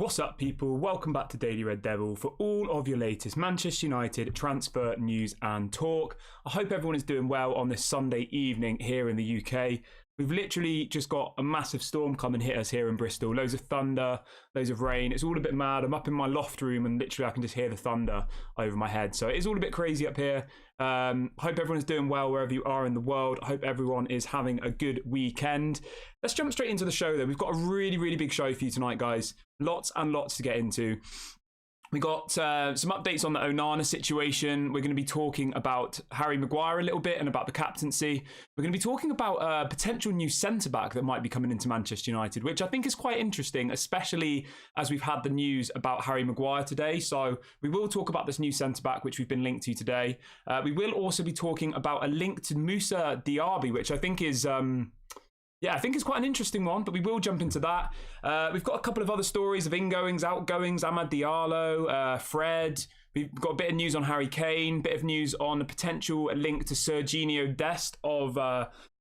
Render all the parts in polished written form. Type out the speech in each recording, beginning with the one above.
What's up, people? Welcome back to Daily Red Devil for all of your latest Manchester United transfer news and talk. I hope everyone is doing well on this Sunday evening here in the UK. We've literally just got a massive storm come and hit us here in Bristol. Loads of thunder, loads of rain. It's all a bit mad. I'm up in my loft room and literally I can just hear the thunder over my head. So it's all a bit crazy up here. Hope everyone's doing well wherever you are in the world. I hope everyone is having a good weekend. Let's jump straight into the show though. We've got a really big show for you tonight, guys. Lots and lots to get into. We got some updates on the Onana situation. We're going to be talking about Harry Maguire a little bit and about the captaincy. We're going to be talking about a potential new centre-back that might be coming into Manchester United, which I think is quite interesting, especially as we've had the news about Harry Maguire today. So we will talk about this new centre-back, which we've been linked to today. We will also be talking about a link to Mousa Diaby, which I think is... I think it's quite an interesting one, but we will jump into that. We've got a couple of other stories of ingoings, outgoings, Amad Diallo, Fred. We've got a bit of news on Harry Kane, bit of news on a potential link to Serginho Dest of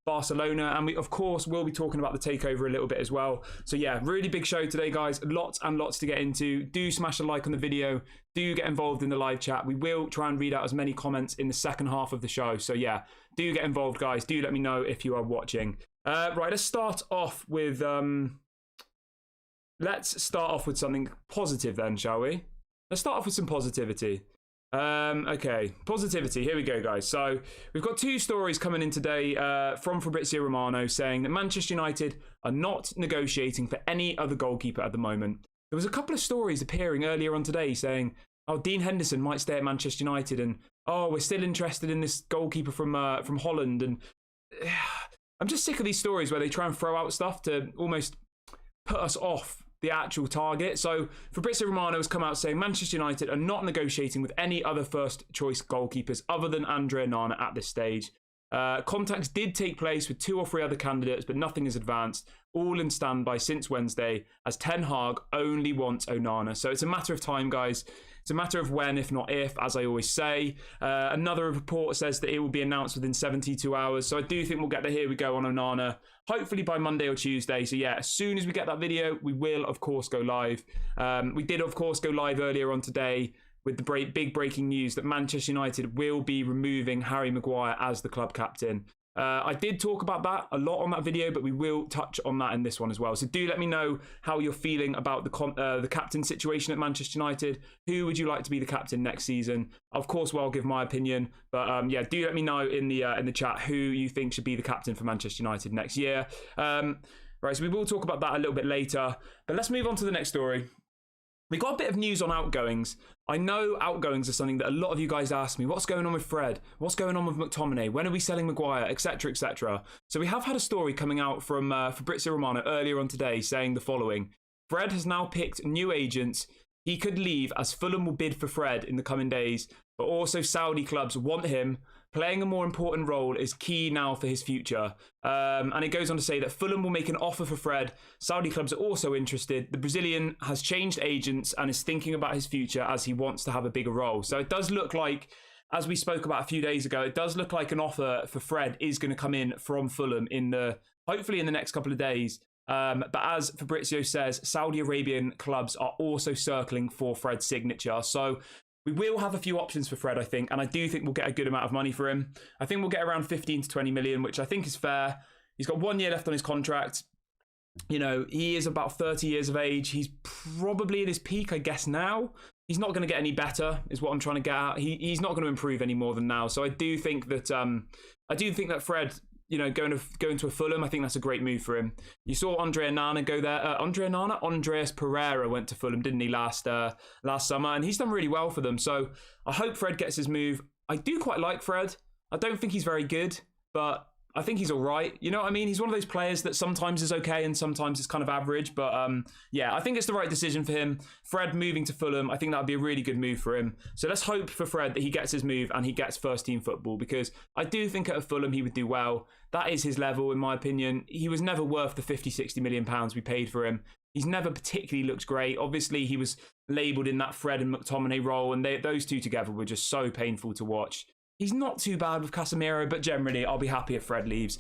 Barcelona. And we, of course, will be talking about the takeover a little bit as well. So yeah, really big show today, guys. Lots and lots to get into. Do smash a like on the video. Do get involved in the live chat. We will try and read out as many comments in the second half of the show. So yeah, do get involved, guys. Do let me know if you are watching. Right, let's start off with something positive then, shall we? Let's start off with some positivity. Okay, positivity. Here we go, guys. So we've got two stories coming in today from Fabrizio Romano saying that Manchester United are not negotiating for any other goalkeeper at the moment. There was a couple of stories appearing earlier on today saying, oh, Dean Henderson might stay at Manchester United, and oh, we're still interested in this goalkeeper from Holland, and I'm just sick of these stories where they try and throw out stuff to almost put us off the actual target. So Fabrizio Romano has come out saying Manchester United are not negotiating with any other first choice goalkeepers other than Andre Onana at this stage. Contacts did take place with 2 or 3 other candidates, but nothing is advanced. All in standby since Wednesday, as Ten Hag only wants Onana. So it's a matter of time, guys. It's a matter of when, if not if, as I always say. Another report says that it will be announced within 72 hours. So I do think we'll get the here we go on Onana, hopefully by Monday or Tuesday. So yeah, as soon as we get that video, we will, of course, go live. We did, of course, go live earlier on today with the big breaking news that Manchester United will be removing Harry Maguire as the club captain. I did talk about that a lot on that video, but we will touch on that in this one as well. So do let me know how you're feeling about the captain situation at Manchester United. Who would you like to be the captain next season? Of course, I'll give my opinion, but yeah, do let me know in the chat who you think should be the captain for Manchester United next year. Right, so we will talk about that a little bit later, but let's move on to the next story. We got a bit of news on outgoings. I know outgoings are something that a lot of you guys ask me. What's going on with Fred? What's going on with McTominay? When are we selling Maguire? Etc, etc. So we have had a story coming out from Fabrizio Romano earlier on today saying the following. Fred has now picked new agents. He could leave as Fulham will bid for Fred in the coming days, but also Saudi clubs want him. Playing a more important role is key now for his future. And it goes on to say that Fulham will make an offer for Fred. Saudi clubs are also interested. The Brazilian has changed agents and is thinking about his future as he wants to have a bigger role. So it does look like, as we spoke about a few days ago, it does look like an offer for Fred is going to come in from Fulham hopefully in the next couple of days. But as Fabrizio says, Saudi Arabian clubs are also circling for Fred's signature. So we will have a few options for Fred, I think, and I do think we'll get a good amount of money for him. I think we'll get around 15 to 20 million, which I think is fair. He's got 1 year left on his contract. You know, he is about 30 years of age. He's probably at his peak, I guess, now. He's not going to get any better, is what I'm trying to get at. He's not going to improve any more than now. So I do think that Fred, you know, going to a Fulham, I think that's a great move for him. You saw Andre Onana go there. Andreas Pereira went to Fulham, didn't he, last summer? And he's done really well for them. So I hope Fred gets his move. I do quite like Fred. I don't think he's very good, but I think he's all right. You know what I mean? He's one of those players that sometimes is okay and sometimes is kind of average. But yeah, I think it's the right decision for him. Fred moving to Fulham, I think that would be a really good move for him. So let's hope for Fred that he gets his move and he gets first team football, because I do think at Fulham he would do well. That is his level, in my opinion. He was never worth the 50-60 million pounds we paid for him. He's never particularly looked great. Obviously, he was labelled in that Fred and McTominay role, and those two together were just so painful to watch. He's not too bad with Casemiro, but generally, I'll be happy if Fred leaves.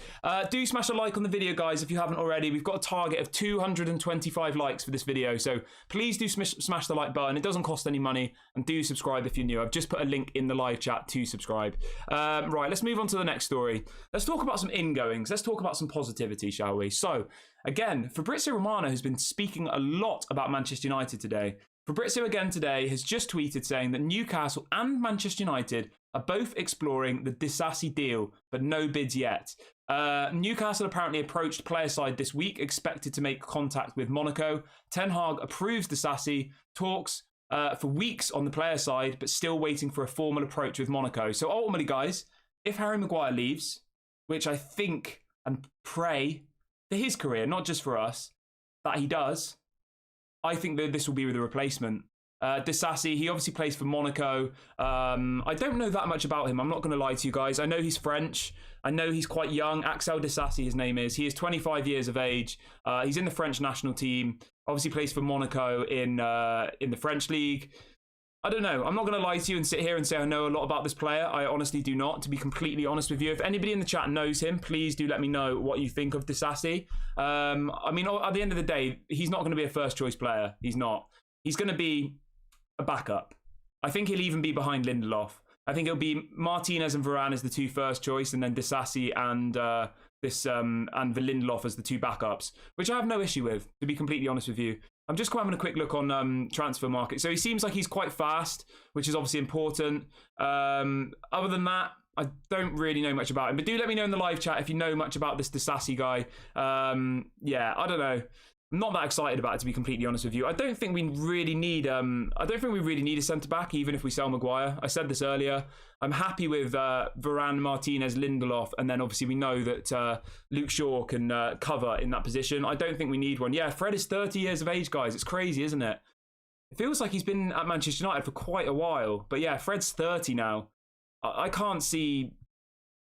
Do smash a like on the video, guys, if you haven't already. We've got a target of 225 likes for this video, so please do smash the like button. It doesn't cost any money, and do subscribe if you're new. I've just put a link in the live chat to subscribe. Right, let's move on to the next story. Let's talk about some ingoings. Let's talk about some positivity, shall we? So, again, Fabrizio Romano has been speaking a lot about Manchester United today. Fabrizio again today has just tweeted saying that Newcastle and Manchester United are both exploring the Disasi deal, but no bids yet. Newcastle apparently approached player side this week, expected to make contact with Monaco. Ten Hag approves Disasi, talks for weeks on the player side, but still waiting for a formal approach with Monaco. So ultimately, guys, if Harry Maguire leaves, which I think and pray for his career, not just for us, that he does, I think that this will be with a replacement. Disasi, he obviously plays for Monaco. I don't know that much about him. I'm not going to lie to you guys. I know he's French. I know he's quite young. Axel Disasi, his name is. He is 25 years of age. He's in the French national team. Obviously plays for Monaco in the French league. I don't know. I'm not going to lie to you and sit here and say I know a lot about this player. I honestly do not, to be completely honest with you. If anybody in the chat knows him, please do let me know what you think of Disasi. I mean, at the end of the day, he's not going to be a first choice player. He's not. He's going to be a backup. I think he'll even be behind Lindelof. I think it'll be Martinez and Varane as the two first choice, and then Disasi and Lindelof as the two backups, which I have no issue with, to be completely honest with you. I'm just having a quick look on transfer market. So he seems like he's quite fast, which is obviously important. Other than that, I don't really know much about him. But do let me know in the live chat if you know much about this Disasi guy. Yeah, I don't know. I'm not that excited about it, to be completely honest with you. I don't think we really need a centre back, even if we sell Maguire. I said this earlier. I'm happy with Varane, Martinez, Lindelof, and then obviously we know that Luke Shaw can cover in that position. I don't think we need one. Yeah, Fred is 30 years of age, guys. It's crazy, isn't it? It feels like he's been at Manchester United for quite a while. But yeah, Fred's 30 now. I can't see...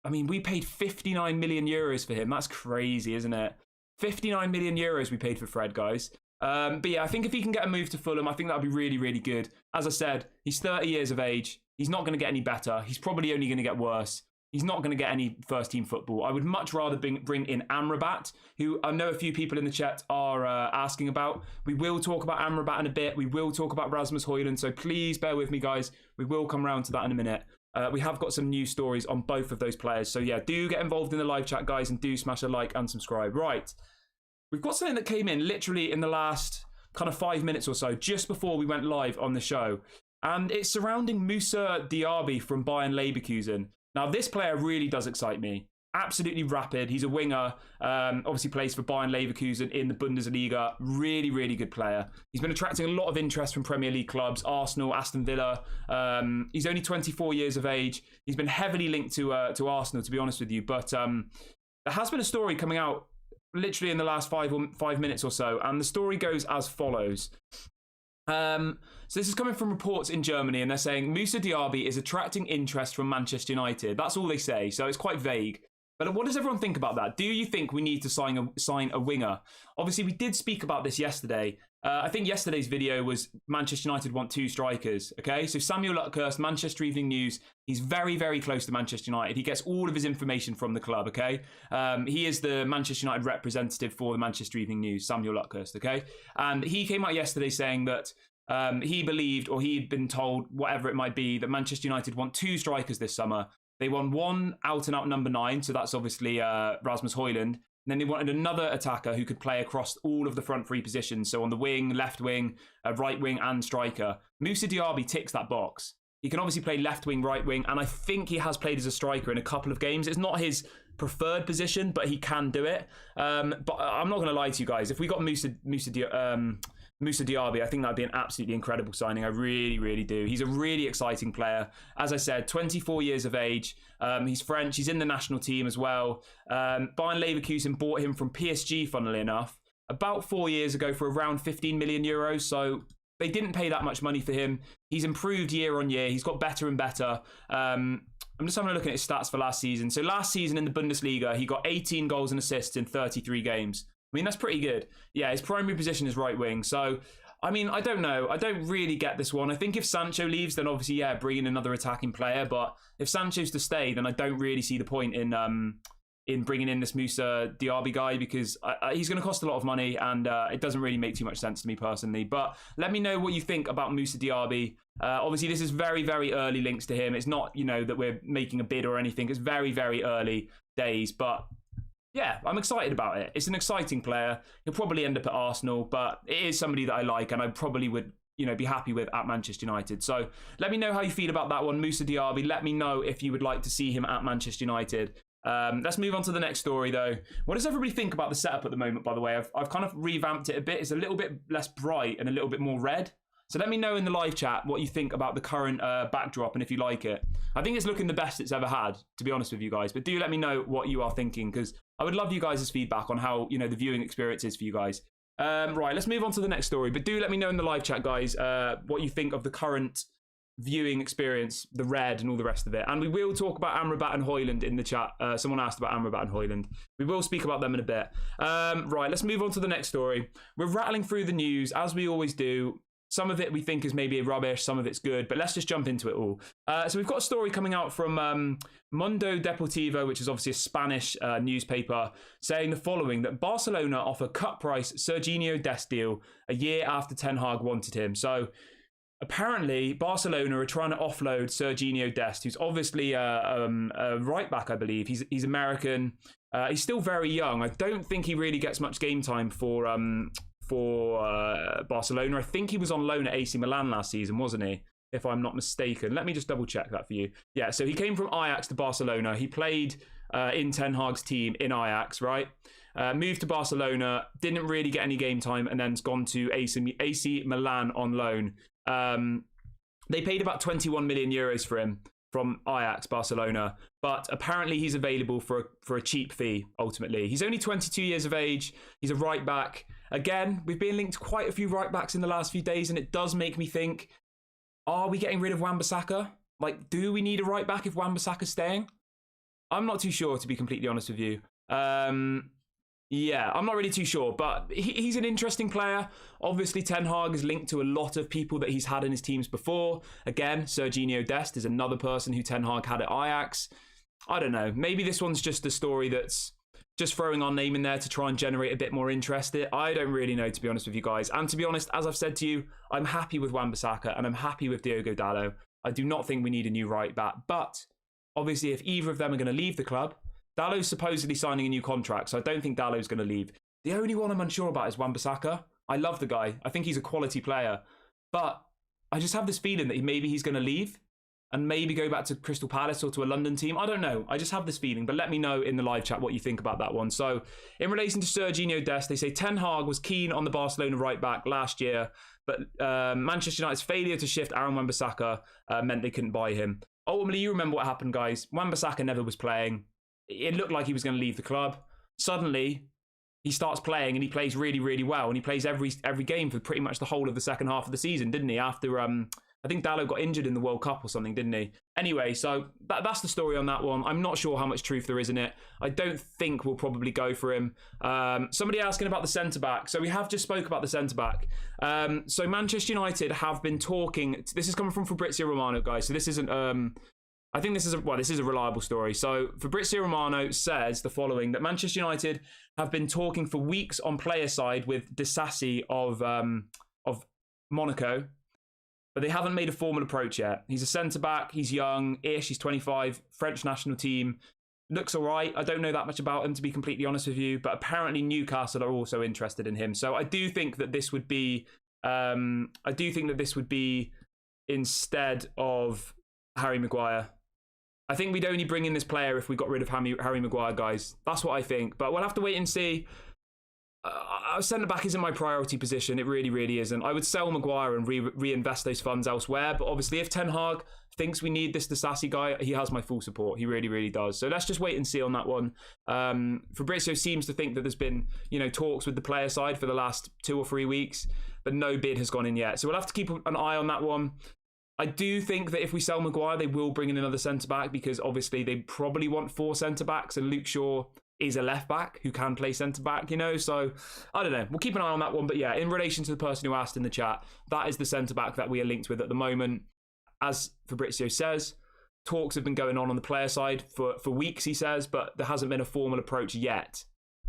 I mean, we paid 59 million euros for him. That's crazy, isn't it? 59 million euros we paid for Fred, guys. But yeah, I think if he can get a move to Fulham, I think that would be really, really good. As I said, he's 30 years of age. He's not going to get any better. He's probably only going to get worse. He's not going to get any first-team football. I would much rather bring in Amrabat, who I know a few people in the chat are asking about. We will talk about Amrabat in a bit. We will talk about Rasmus Højlund, so please bear with me, guys. We will come around to that in a minute. We have got some news stories on both of those players. So yeah, do get involved in the live chat, guys, and do smash a like and subscribe. Right. We've got something that came in literally in the last kind of 5 minutes or so, just before we went live on the show. And it's surrounding Mousa Diaby from Bayern Leverkusen. Now, this player really does excite me. Absolutely rapid. He's a winger. Obviously plays for Bayern Leverkusen in the Bundesliga. Really, really good player. He's been attracting a lot of interest from Premier League clubs, Arsenal, Aston Villa. He's only 24 years of age. He's been heavily linked to Arsenal, to be honest with you. But there has been a story coming out literally in the last 5 minutes or so. And the story goes as follows. So this is coming from reports in Germany, and they're saying Mousa Diaby is attracting interest from Manchester United. That's all they say, so it's quite vague. But what does everyone think about that? Do you think we need to sign a winger? Obviously, we did speak about this yesterday. I think yesterday's video was Manchester United want 2 strikers, okay? So Samuel Luckhurst, Manchester Evening News, he's very, very close to Manchester United. He gets all of his information from the club, okay? He is the Manchester United representative for the Manchester Evening News, Samuel Luckhurst, okay? And he came out yesterday saying that he believed, or he'd been told, whatever it might be, that Manchester United want 2 strikers this summer. They want one out-and-out number 9, so that's obviously Rasmus Højlund. And then they wanted another attacker who could play across all of the front 3 positions. So on the wing, left wing, right wing, and striker. Mousa Diaby ticks that box. He can obviously play left wing, right wing, and I think he has played as a striker in a couple of games. It's not his preferred position, but he can do it. But I'm not going to lie to you guys. If we got Mousa Diaby, I think that'd be an absolutely incredible signing. I really, really do. He's a really exciting player. As I said, 24 years of age. He's French. He's in the national team as well. Bayern Leverkusen bought him from PSG, funnily enough, about 4 years ago for around 15 million euros. So they didn't pay that much money for him. He's improved year on year. He's got better and better. I'm just having a look at his stats for last season. So last season in the Bundesliga, he got 18 goals and assists in 33 games. I mean, that's pretty good. Yeah, his primary position is right wing. So I mean, I don't know. I don't really get this one. I think if Sancho leaves, then obviously, yeah, bring in another attacking player. But if Sancho's to stay, then I don't really see the point in bringing in this Mousa Diaby guy, because he's going to cost a lot of money, and it doesn't really make too much sense to me personally. But let me know what you think about Mousa Diaby. Obviously, this is very, very early links to him. It's not, that we're making a bid or anything. It's very, very early days. But yeah, I'm excited about it. It's an exciting player. He'll probably end up at Arsenal, but it is somebody that I like, and I probably would be happy with at Manchester United. So let me know how you feel about that one, Mousa Diaby. Let me know if you would like to see him at Manchester United. Let's move on to the next story, though. What does everybody think about the setup at the moment, by the way? I've kind of revamped it a bit. It's a little bit less bright and a little bit more red. So let me know in the live chat what you think about the current backdrop and if you like it. I think it's looking the best it's ever had, to be honest with you guys. But do let me know what you are thinking, because I would love you guys' feedback on how, the viewing experience is for you guys. Right, let's move on to the next story. But do let me know in the live chat, guys, what you think of the current viewing experience, the red and all the rest of it. And we will talk about Amrabat and Højlund in the chat. Someone asked about Amrabat and Højlund. We will speak about them in a bit. Right, let's move on to the next story. We're rattling through the news, as we always do. Some of it we think is maybe rubbish, some of it's good, but let's just jump into it all. So we've got a story coming out from Mundo Deportivo, which is obviously a Spanish newspaper, saying the following, that Barcelona offer cut price Serginho Dest deal a year after Ten Hag wanted him. So apparently Barcelona are trying to offload Serginho Dest, who's obviously a right back, I believe. He's American. He's still very young. I don't think he really gets much game time for Barcelona. I think he was on loan at AC Milan last season, wasn't he? If I'm not mistaken. Let me just double check that for you. Yeah, so he came from Ajax to Barcelona. He played in Ten Hag's team in Ajax, right? Moved to Barcelona, didn't really get any game time, and then's gone to AC Milan on loan. They paid about 21 million euros for him from Ajax Barcelona, but apparently he's available for a cheap fee, ultimately. He's only 22 years of age. He's a right back. Again, we've been linked to quite a few right backs in the last few days, and it does make me think, are we getting rid of Wan-Bissaka? Like, do we need a right back if Wan-Bissaka's staying? I'm not too sure, to be completely honest with you. Yeah, I'm not really too sure, but he's an interesting player. Obviously, Ten Hag is linked to a lot of people that he's had in his teams before. Again, Serginho Dest is another person who Ten Hag had at Ajax. I don't know. Maybe this one's just a story that's just throwing our name in there to try and generate a bit more interest. I don't really know, to be honest with you guys. And to be honest, as I've said to you, I'm happy with Wan-Bissaka and I'm happy with Diogo Dalot. I do not think we need a new right back. But obviously, if either of them are going to leave the club, Dalot's supposedly signing a new contract, so I don't think Dalot's going to leave. The only one I'm unsure about is Wan-Bissaka. I love the guy. I think he's a quality player. But I just have this feeling that maybe he's going to leave and maybe go back to Crystal Palace or to a London team. I don't know. I just have this feeling. But let me know in the live chat what you think about that one. So in relation to Serginho Dest, they say Ten Hag was keen on the Barcelona right back last year, but Manchester United's failure to shift Aaron Wan-Bissaka meant they couldn't buy him. Ultimately, you remember what happened, guys. Wan-Bissaka never was playing. It looked like he was going to leave the club. Suddenly, he starts playing and he plays really, really well. And he plays every game for pretty much the whole of the second half of the season, didn't he? After, I think Dalot got injured in the World Cup or something, didn't he? Anyway, so that's the story on that one. I'm not sure how much truth there is in it. I don't think we'll probably go for him. Somebody asking about the centre-back. So we have just spoke about the centre-back. So Manchester United have been talking. This is coming from Fabrizio Romano, guys. So this isn't... I think this is a reliable story. So Fabrizio Romano says the following, that Manchester United have been talking for weeks on player side with Disasi of Monaco, but they haven't made a formal approach yet. He's a centre-back, he's young-ish, he's 25, French national team, looks all right. I don't know that much about him, to be completely honest with you, but apparently Newcastle are also interested in him. So I do think that this would be, instead of Harry Maguire. I think we'd only bring in this player if we got rid of Harry Maguire, guys. That's what I think. But we'll have to wait and see. Centre-back isn't my priority position. It really, really isn't. I would sell Maguire and reinvest those funds elsewhere. But obviously, if Ten Hag thinks we need this Disasi guy, he has my full support. He really, really does. So let's just wait and see on that one. Fabrizio seems to think that there's been, talks with the player side for the last 2 or 3 weeks, but no bid has gone in yet. So we'll have to keep an eye on that one. I do think that if we sell Maguire, they will bring in another centre-back because obviously they probably want 4 centre-backs and Luke Shaw is a left back who can play centre back, you know. So I don't know. We'll keep an eye on that one. But yeah, in relation to the person who asked in the chat, that is the centre back that we are linked with at the moment. As Fabrizio says, talks have been going on the player side for weeks, he says, but there hasn't been a formal approach yet.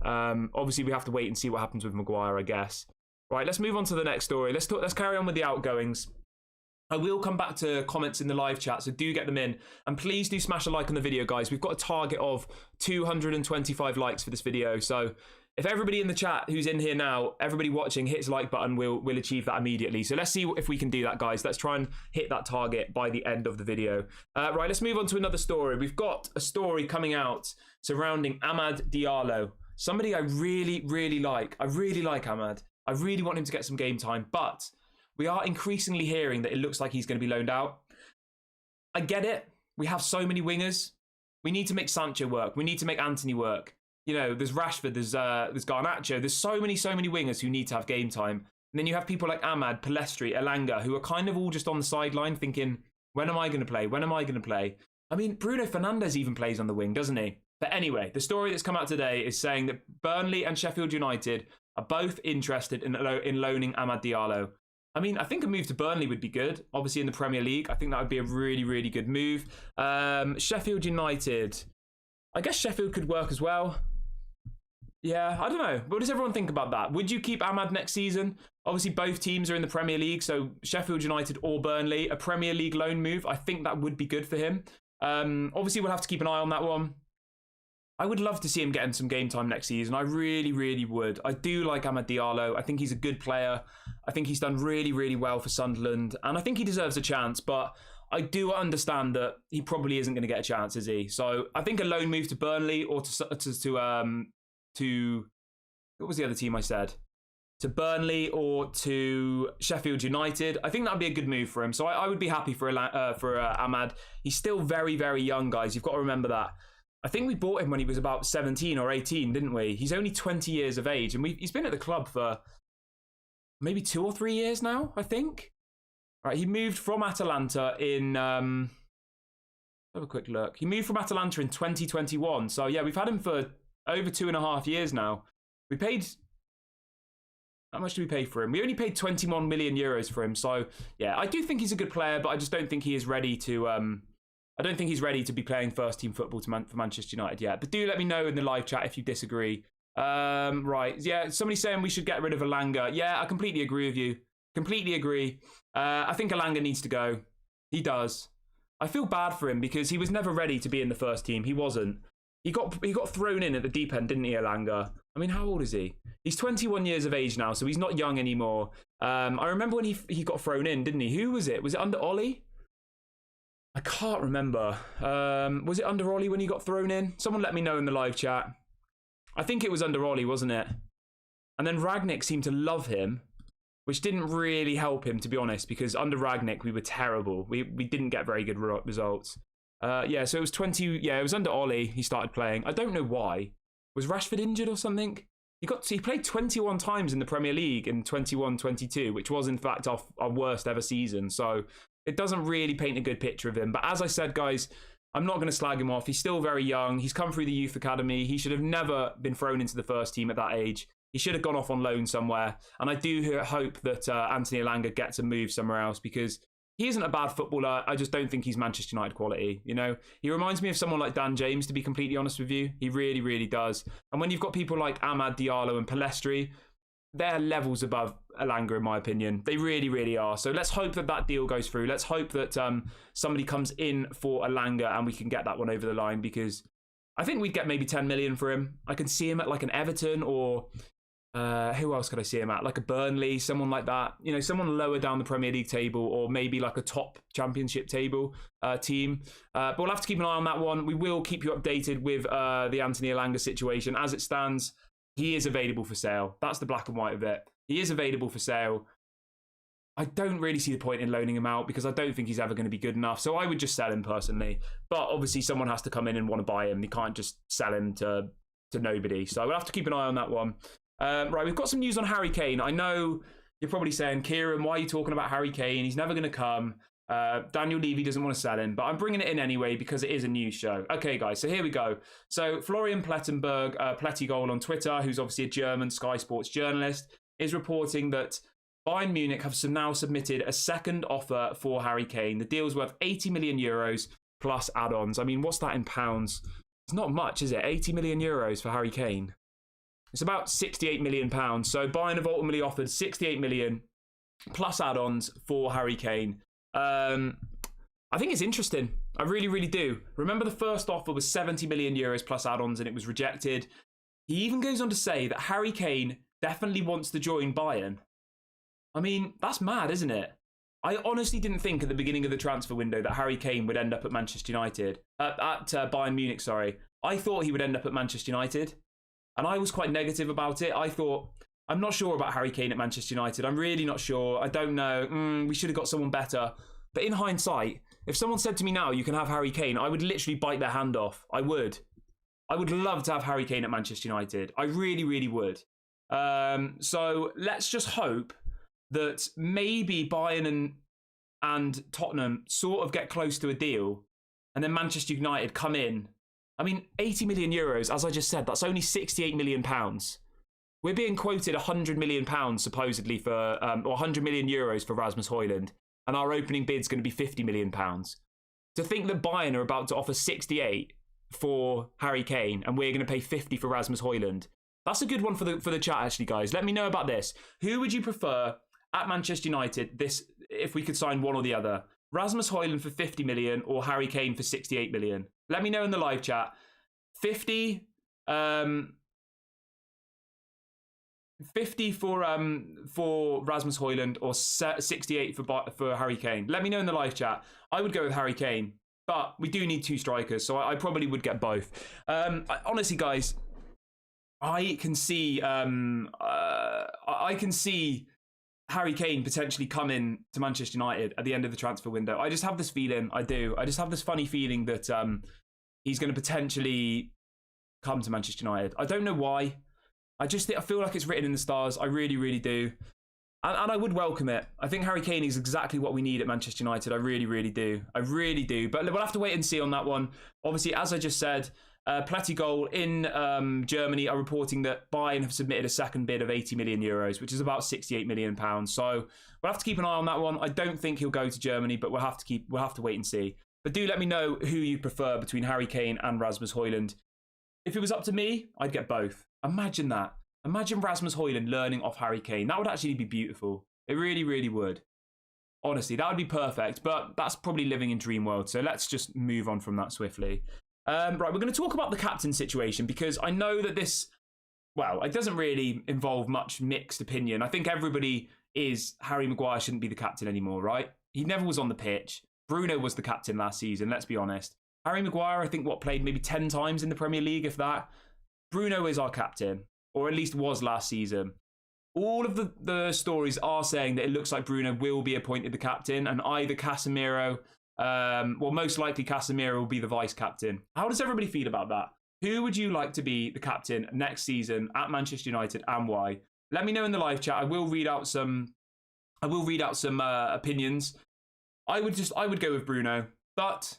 Obviously, we have to wait and see what happens with Maguire, I guess. Right, let's move on to the next story. Let's carry on with the outgoings. I will come back to comments in the live chat, so do get them in. And please do smash a like on the video, guys. We've got a target of 225 likes for this video. So if everybody in the chat who's in here now, everybody watching, hits the like button, we'll achieve that immediately. So let's see if we can do that, guys. Let's try and hit that target by the end of the video. Right, let's move on to another story. We've got a story coming out surrounding Amad Diallo. Somebody I really, really like. I really like Amad. I really want him to get some game time, but we are increasingly hearing that it looks like he's going to be loaned out. I get it. We have so many wingers. We need to make Sancho work. We need to make Anthony work. You know, there's Rashford, there's Garnacho. There's so many wingers who need to have game time. And then you have people like Amad, Palestri, Elanga, who are kind of all just on the sideline thinking, when am I going to play? When am I going to play? I mean, Bruno Fernandes even plays on the wing, doesn't he? But anyway, the story that's come out today is saying that Burnley and Sheffield United are both interested in loaning Amad Diallo. I mean, I think a move to Burnley would be good. Obviously, in the Premier League, I think that would be a really, really good move. Sheffield United. I guess Sheffield could work as well. Yeah, I don't know. What does everyone think about that? Would you keep Amad next season? Obviously, both teams are in the Premier League, so Sheffield United or Burnley, a Premier League loan move, I think that would be good for him. Obviously, we'll have to keep an eye on that one. I would love to see him getting some game time next season. I really, really would. I do like Amad Diallo. I think he's a good player. I think he's done really, really well for Sunderland. And I think he deserves a chance. But I do understand that he probably isn't going to get a chance, is he? So I think a loan move to Burnley or to what was the other team I said? To Burnley or to Sheffield United. I think that would be a good move for him. So I would be happy for Amad. He's still very, very young, guys. You've got to remember that. I think we bought him when he was about 17 or 18, didn't we? He's only 20 years of age, and he's been at the club for maybe 2 or 3 years now, I think. Right, he moved from Atalanta in... have a quick look. He moved from Atalanta in 2021. So, yeah, we've had him for over 2.5 years now. We paid... How much did we pay for him? We only paid 21 million euros for him. So, yeah, I do think he's a good player, but I just don't think he is ready to... I don't think he's ready to be playing first-team football for Manchester United yet. But do let me know in the live chat if you disagree. Right. Yeah, somebody's saying we should get rid of Elanga. Yeah, I completely agree with you. Completely agree. I think Elanga needs to go. He does. I feel bad for him because he was never ready to be in the first team. He wasn't. He got thrown in at the deep end, didn't he, Elanga? I mean, how old is he? He's 21 years of age now, so he's not young anymore. I remember when he got thrown in, didn't he? Who was it? Was it under Ollie? I can't remember. Was it under Ollie when he got thrown in? Someone let me know in the live chat. I think it was under Ollie, wasn't it? And then Ragnick seemed to love him, which didn't really help him, to be honest, because under Ragnick, we were terrible. We didn't get very good results. Yeah, so it was 20... Yeah, it was under Ollie he started playing. I don't know why. Was Rashford injured or something? He played 21 times in the Premier League in 21-22, which was, in fact, our worst ever season. So... it doesn't really paint a good picture of him. But as I said, guys, I'm not going to slag him off. He's still very young. He's come through the youth academy. He should have never been thrown into the first team at that age. He should have gone off on loan somewhere. And I do hope that Anthony Elanga gets a move somewhere else because he isn't a bad footballer. I just don't think he's Manchester United quality. You know, he reminds me of someone like Dan James, to be completely honest with you. He really, really does. And when you've got people like Amad Diallo and Palestri, they're levels above Elanga, in my opinion. They really, really are. So let's hope that deal goes through. Let's hope that somebody comes in for Elanga and we can get that one over the line because I think we'd get maybe 10 million for him. I can see him at like an Everton or who else could I see him at? Like a Burnley, someone like that. You know, someone lower down the Premier League table or maybe like a top championship table team. But we'll have to keep an eye on that one. We will keep you updated with the Anthony Elanga situation. As it stands, he is available for sale. That's the black and white of it. He is available for sale. I don't really see the point in loaning him out because I don't think he's ever going to be good enough. So I would just sell him personally. But obviously someone has to come in and want to buy him. You can't just sell him to nobody. So we'll have to keep an eye on that one. Right, we've got some news on Harry Kane. I know you're probably saying, Kieran, why are you talking about Harry Kane? He's never going to come. Daniel Levy doesn't want to sell him, but I'm bringing it in anyway because it is a news show. Okay, guys, so here we go. So Florian Plettenberg, Plettigol on Twitter, who's obviously a German Sky Sports journalist, is reporting that Bayern Munich have now submitted a second offer for Harry Kane. The deal's worth 80 million euros plus add-ons. I mean, what's that in pounds? It's not much, is it? 80 million euros for Harry Kane. It's about 68 million pounds. So Bayern have ultimately offered 68 million plus add-ons for Harry Kane. I think it's interesting. I really, really do. Remember, the first offer was 70 million euros plus add-ons and it was rejected. He even goes on to say that Harry Kane definitely wants to join Bayern. I mean, that's mad, isn't it? I honestly didn't think at the beginning of the transfer window that Harry Kane would end up at Manchester United. At Bayern Munich, sorry. I thought he would end up at Manchester United. And I was quite negative about it. I thought, I'm not sure about Harry Kane at Manchester United. I'm really not sure. I don't know. We should have got someone better. But in hindsight, if someone said to me now, you can have Harry Kane, I would literally bite their hand off. I would. I would love to have Harry Kane at Manchester United. I really, really would. So let's just hope that maybe Bayern and Tottenham sort of get close to a deal, and then Manchester United come in. I mean, 80 million euros, as I just said, that's only 68 million pounds. We're being quoted 100 million pounds supposedly for, or 100 million euros for Rasmus Højlund, and our opening bid's going to be 50 million pounds. To think that Bayern are about to offer 68 for Harry Kane, and we're going to pay 50 for Rasmus Højlund. That's a good one for the chat, actually, guys. Let me know about this. Who would you prefer at Manchester United, this, if we could sign one or the other? Rasmus Højlund for 50 million or Harry Kane for 68 million? Let me know in the live chat. 50 for Rasmus Højlund or 68 for Harry Kane. Let me know in the live chat. I would go with Harry Kane, but we do need two strikers, so I probably would get both. Honestly, guys, I can see Harry Kane potentially coming to Manchester United at the end of the transfer window. I just have this feeling. I do. I just have this funny feeling that he's going to potentially come to Manchester United. I don't know why. I feel like it's written in the stars. I really, really do. And I would welcome it. I think Harry Kane is exactly what we need at Manchester United. I really, really do. I really do. But we'll have to wait and see on that one. Obviously, as I just said, Plettigol in Germany are reporting that Bayern have submitted a second bid of 80 million euros, which is about 68 million pounds. So we'll have to keep an eye on that one. I don't think he'll go to Germany, but we'll have to wait and see. But do let me know who you prefer between Harry Kane and Rasmus Højlund. If it was up to me, I'd get both. Imagine that. Imagine Rasmus Højlund learning off Harry Kane. That would actually be beautiful. It really, really would. Honestly, that would be perfect. But that's probably living in dream world. So let's just move on from that swiftly. Right, we're going to talk about the captain situation because I know that this, well, it doesn't really involve much mixed opinion. I think everybody is Harry Maguire shouldn't be the captain anymore, right? He never was on the pitch. Bruno was the captain last season, let's be honest. Harry Maguire, I think, played maybe 10 times in the Premier League, if that. Bruno is our captain, or at least was last season. All of the stories are saying that it looks like Bruno will be appointed the captain, and either Casemiro, well, most likely Casemiro will be the vice captain. How does everybody feel about that? Who would you like to be the captain next season at Manchester United, and why? Let me know in the live chat. I will read out some opinions. I would go with Bruno, but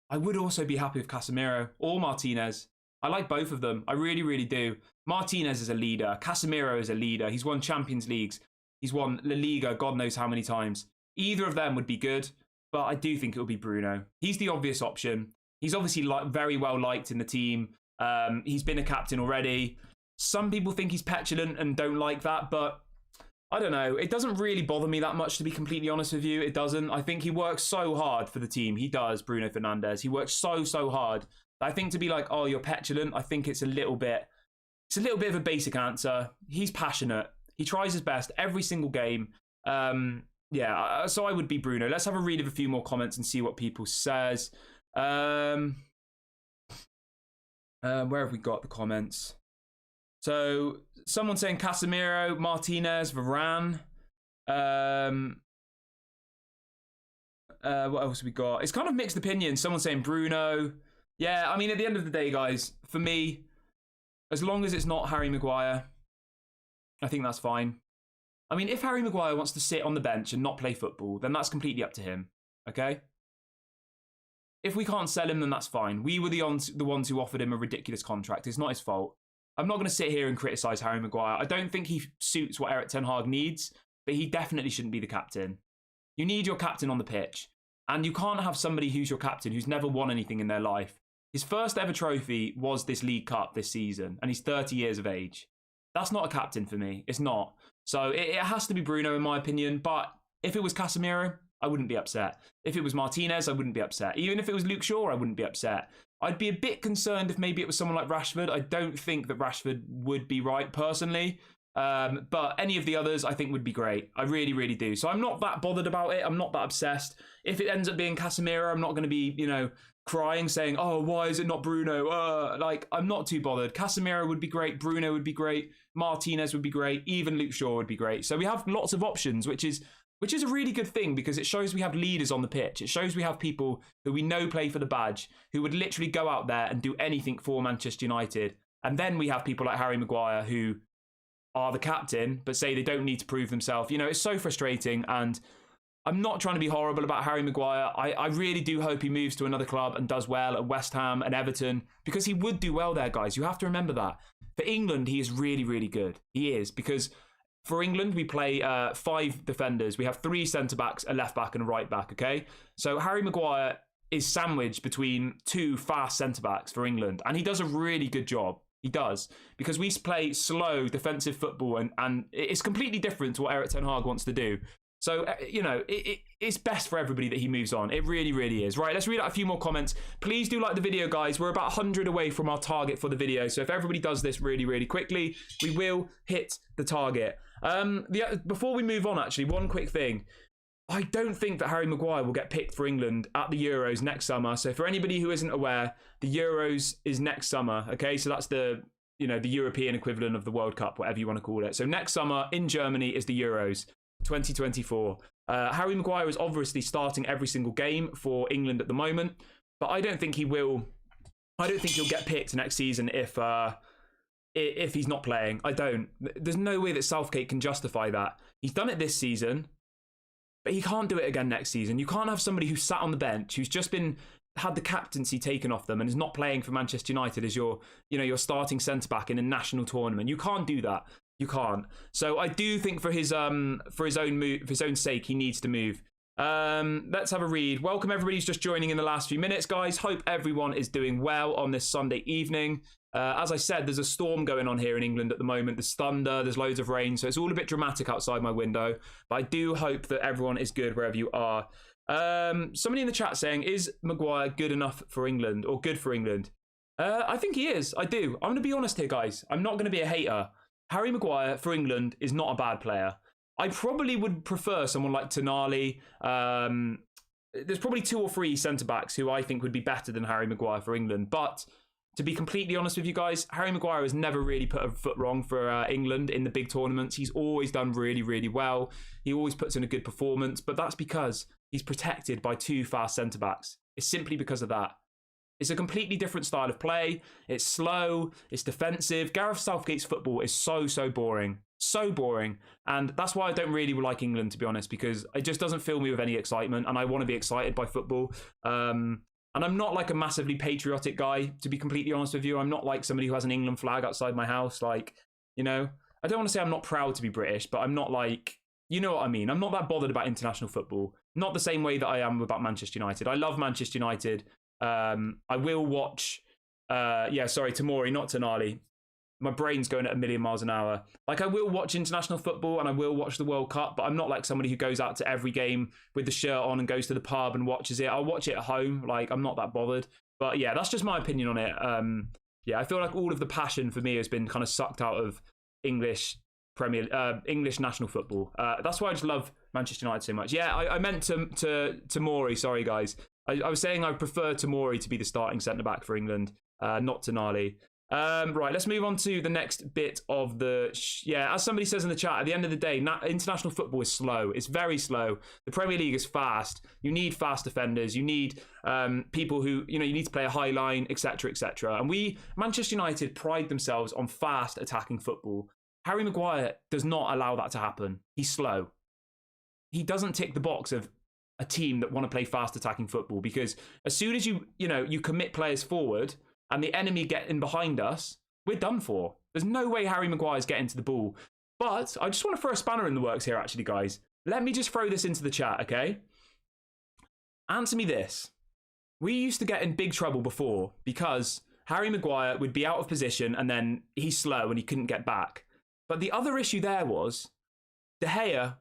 I would also be happy with Casemiro or Martinez. I like both of them. I really, really do. Martinez is a leader. Casemiro is a leader. He's won Champions Leagues. He's won La Liga, God knows how many times. Either of them would be good, but I do think it would be Bruno. He's the obvious option. He's obviously very well liked in the team. He's been a captain already. Some people think he's petulant and don't like that, but I don't know. It doesn't really bother me that much, to be completely honest with you. It doesn't. I think he works so hard for the team. He does, Bruno Fernandes. He works so hard. I think to be like, oh, you're petulant, I think it's a little bit of a basic answer. He's passionate. He tries his best every single game. Yeah, so I would be Bruno. Let's have a read of a few more comments and see what people says. Where have we got the comments? So someone saying Casemiro, Martinez, Varane. What else have we got? It's kind of mixed opinions. Someone saying Bruno. Yeah, I mean, at the end of the day, guys, for me, as long as it's not Harry Maguire, I think that's fine. I mean, if Harry Maguire wants to sit on the bench and not play football, then that's completely up to him. okay? If we can't sell him, then that's fine. We were the ones who offered him a ridiculous contract. It's not his fault. I'm not going to sit here and criticise Harry Maguire. I don't think he suits what Erik ten Hag needs, but he definitely shouldn't be the captain. You need your captain on the pitch. And you can't have somebody who's your captain who's never won anything in their life. His first ever trophy was this League Cup this season, and he's 30 years of age. That's not a captain for me. It's not. So it has to be Bruno, in my opinion. But if it was Casemiro, I wouldn't be upset. If it was Martinez, I wouldn't be upset. Even if it was Luke Shaw, I wouldn't be upset. I'd be a bit concerned if maybe it was someone like Rashford. I don't think that Rashford would be right, personally. But any of the others, I think, would be great. I really, really do. So I'm not that bothered about it. I'm not that obsessed. If it ends up being Casemiro, I'm not going to be, crying, saying, oh, why is it not Bruno? I'm not too bothered. Casemiro would be great. Bruno would be great. Martinez would be great. Even Luke Shaw would be great. So we have lots of options, which is a really good thing, because it shows we have leaders on the pitch. It shows we have people who we know play for the badge, who would literally go out there and do anything for Manchester United. And then we have people like Harry Maguire, who are the captain, but say they don't need to prove themselves. It's so frustrating, and I'm not trying to be horrible about Harry Maguire. I really do hope he moves to another club and does well at West Ham and Everton, because he would do well there, guys. You have to remember that. For England, he is really, really good. He is, because for England, we play 5 defenders. We have 3 centre-backs, a left-back and a right-back, okay? So Harry Maguire is sandwiched between 2 fast centre-backs for England, and he does a really good job. He does, because we play slow defensive football, and it's completely different to what Erik ten Hag wants to do. So, it's best for everybody that he moves on. It really, really is. Right, let's read out a few more comments. Please do like the video, guys. We're about 100 away from our target for the video. So if everybody does this really, really quickly, we will hit the target. Before we move on, actually, one quick thing. I don't think that Harry Maguire will get picked for England at the Euros next summer. So for anybody who isn't aware, the Euros is next summer. Okay, so that's the European equivalent of the World Cup, whatever you want to call it. So next summer in Germany is the Euros 2024. Harry Maguire is obviously starting every single game for England at the moment, but I don't think he will. I don't think he'll get picked next season if he's not playing. I don't. There's no way that Southgate can justify that. He's done it this season, but he can't do it again next season. You can't have somebody who's sat on the bench, who's just had the captaincy taken off them and is not playing for Manchester United as your starting centre-back in a national tournament. You can't do that. You can't. So I do think for his own sake, he needs to move. Let's have a read. Welcome everybody who's just joining in the last few minutes, guys. Hope everyone is doing well on this Sunday evening. As I said, there's a storm going on here in England at the moment. There's thunder, there's loads of rain, so it's all a bit dramatic outside my window. But I do hope that everyone is good wherever you are. Somebody in the chat saying, is Maguire good enough for England, or good for England? I think he is. I do. I'm going to be honest here, guys. I'm not going to be a hater. Harry Maguire for England is not a bad player. I probably would prefer someone like Tonali. There's probably 2 or 3 centre-backs who I think would be better than Harry Maguire for England. But to be completely honest with you guys, Harry Maguire has never really put a foot wrong for England in the big tournaments. He's always done really, really well. He always puts in a good performance, but that's because he's protected by 2 fast centre-backs. It's simply because of that. It's a completely different style of play. It's slow. It's defensive. Gareth Southgate's football is so boring. So boring. And that's why I don't really like England, to be honest, because it just doesn't fill me with any excitement, and I want to be excited by football. And I'm not like a massively patriotic guy, to be completely honest with you. I'm not like somebody who has an England flag outside my house. I don't want to say I'm not proud to be British, but I'm not like, you know what I mean? I'm not that bothered about international football. Not the same way that I am about Manchester United. I love Manchester United. I will watch, Tomori, not Tonali. My brain's going at 1,000,000 miles an hour. I will watch international football and I will watch the World Cup, but I'm not like somebody who goes out to every game with the shirt on and goes to the pub and watches it. I'll watch it at home. I'm not that bothered. But yeah, that's just my opinion on it. I feel like all of the passion for me has been kind of sucked out of English national football. That's why I just love Manchester United so much. Yeah, I meant to Tomori. Sorry, guys. I was saying I prefer Tomori to be the starting centre-back for England, not Tonali. Right, let's move on to the next bit of the... as somebody says in the chat, at the end of the day, international football is slow. It's very slow. The Premier League is fast. You need fast defenders. You need people who, you need to play a high line, etc., etc. And Manchester United pride themselves on fast attacking football. Harry Maguire does not allow that to happen. He's slow. He doesn't tick the box of a team that want to play fast attacking football, because as soon as you commit players forward and the enemy get in behind us, we're done for. There's no way Harry Maguire's getting to the ball. But I just want to throw a spanner in the works here, actually, guys. Let me just throw this into the chat, okay? Answer me this. We used to get in big trouble before because Harry Maguire would be out of position and then he's slow and he couldn't get back. But the other issue there was De Gea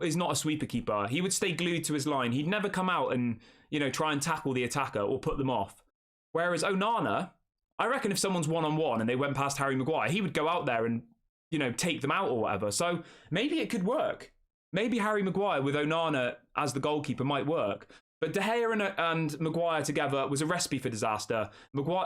is not a sweeper keeper. He would stay glued to his line. He'd never come out and, try and tackle the attacker or put them off. Whereas Onana, I reckon if someone's one-on-one and they went past Harry Maguire, he would go out there and, take them out or whatever. So maybe it could work. Maybe Harry Maguire with Onana as the goalkeeper might work. But De Gea and Maguire together was a recipe for disaster.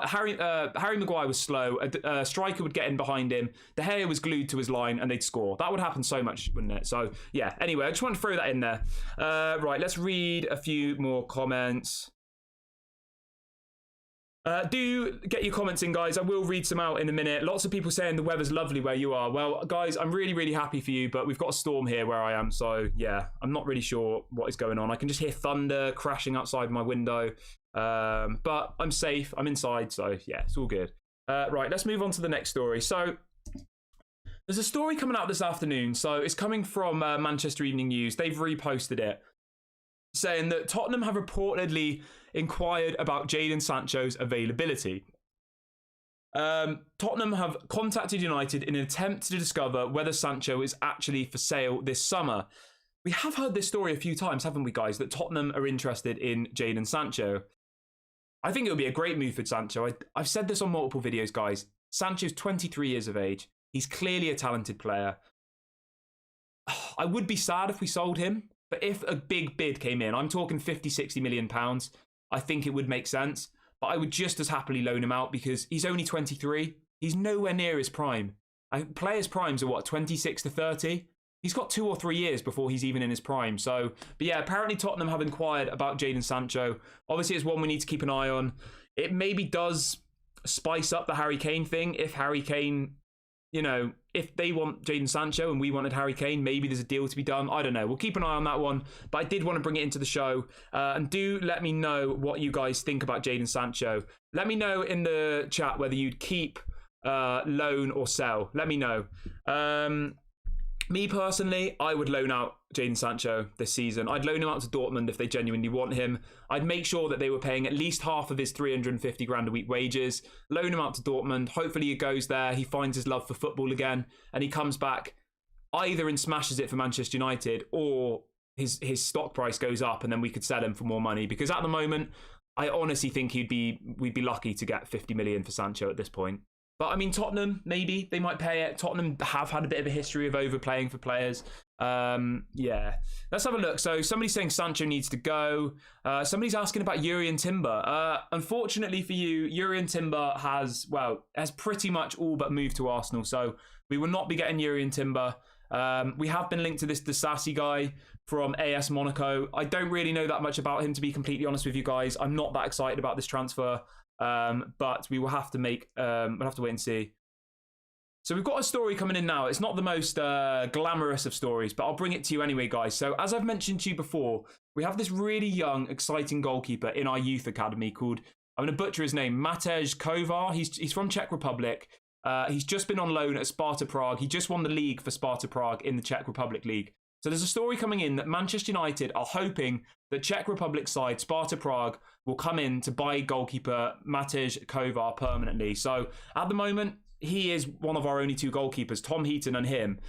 Harry Maguire was slow. A striker would get in behind him. De Gea was glued to his line and they'd score. That would happen so much, wouldn't it? So, yeah. Anyway, I just want to throw that in there. Right, let's read a few more comments. Do get your comments in, guys. I will read some out in a minute. Lots of people saying the weather's lovely where you are. Well, guys, I'm really, really happy for you, but we've got a storm here where I am. So, yeah, I'm not really sure what is going on. I can just hear thunder crashing outside my window. But I'm safe. I'm inside. So, yeah, it's all good. Right, let's move on to the next story. So, there's a story coming out this afternoon. So, it's coming from Manchester Evening News. They've reposted it, saying that Tottenham have reportedly inquired about Jadon Sancho's availability. Tottenham have contacted United in an attempt to discover whether Sancho is actually for sale this summer. We have heard this story a few times, haven't we, guys, that Tottenham are interested in Jadon Sancho. I think it would be a great move for Sancho. I've said this on multiple videos, guys. Sancho's 23 years of age. He's clearly a talented player. I would be sad if we sold him. But if a big bid came in, I'm talking 50, 60 million pounds, I think it would make sense. But I would just as happily loan him out because he's only 23. He's nowhere near his prime. Players' primes are what, 26 to 30? He's got 2 or 3 years before he's even in his prime. So, but yeah, apparently Tottenham have inquired about Jadon Sancho. Obviously, it's one we need to keep an eye on. It maybe does spice up the Harry Kane thing. If Harry Kane, if they want Jadon Sancho and we wanted Harry Kane, maybe there's a deal to be done. I don't know. We'll keep an eye on that one. But I did want to bring it into the show. And do let me know what you guys think about Jadon Sancho. Let me know in the chat whether you'd keep, loan or sell. Let me know. Me personally, I would loan out Jadon Sancho this season. I'd loan him out to Dortmund if they genuinely want him. I'd make sure that they were paying at least half of his 350 grand a week wages. Loan him out to Dortmund. Hopefully he goes there. He finds his love for football again. And he comes back either and smashes it for Manchester United, or his stock price goes up and then we could sell him for more money. Because at the moment, I honestly think we'd be lucky to get 50 million for Sancho at this point. But I mean, Tottenham, maybe they might pay it. Tottenham have had a bit of a history of overplaying for players. Yeah, let's have a look. So somebody's saying Sancho needs to go. Somebody's asking about Jurrien Timber. Unfortunately for you, Jurrien Timber has pretty much all but moved to Arsenal. So we will not be getting Jurrien Timber. We have been linked to this Disasi guy from AS Monaco. I don't really know that much about him, to be completely honest with you guys. I'm not that excited about this transfer. But we will have to wait and see. So we've got a story coming in now. It's not the most glamorous of stories, but I'll bring it to you anyway, guys. So as I've mentioned to you before, we have this really young, exciting goalkeeper in our youth academy called, I'm going to butcher his name, Matej Kovar. He's from Czech Republic. He's just been on loan at Sparta Prague. He just won the league for Sparta Prague in the Czech Republic League. So there's a story coming in that Manchester United are hoping that Czech Republic side Sparta Prague will come in to buy goalkeeper Matej Kovar permanently. So at the moment, he is one of our only 2 goalkeepers, Tom Heaton and him.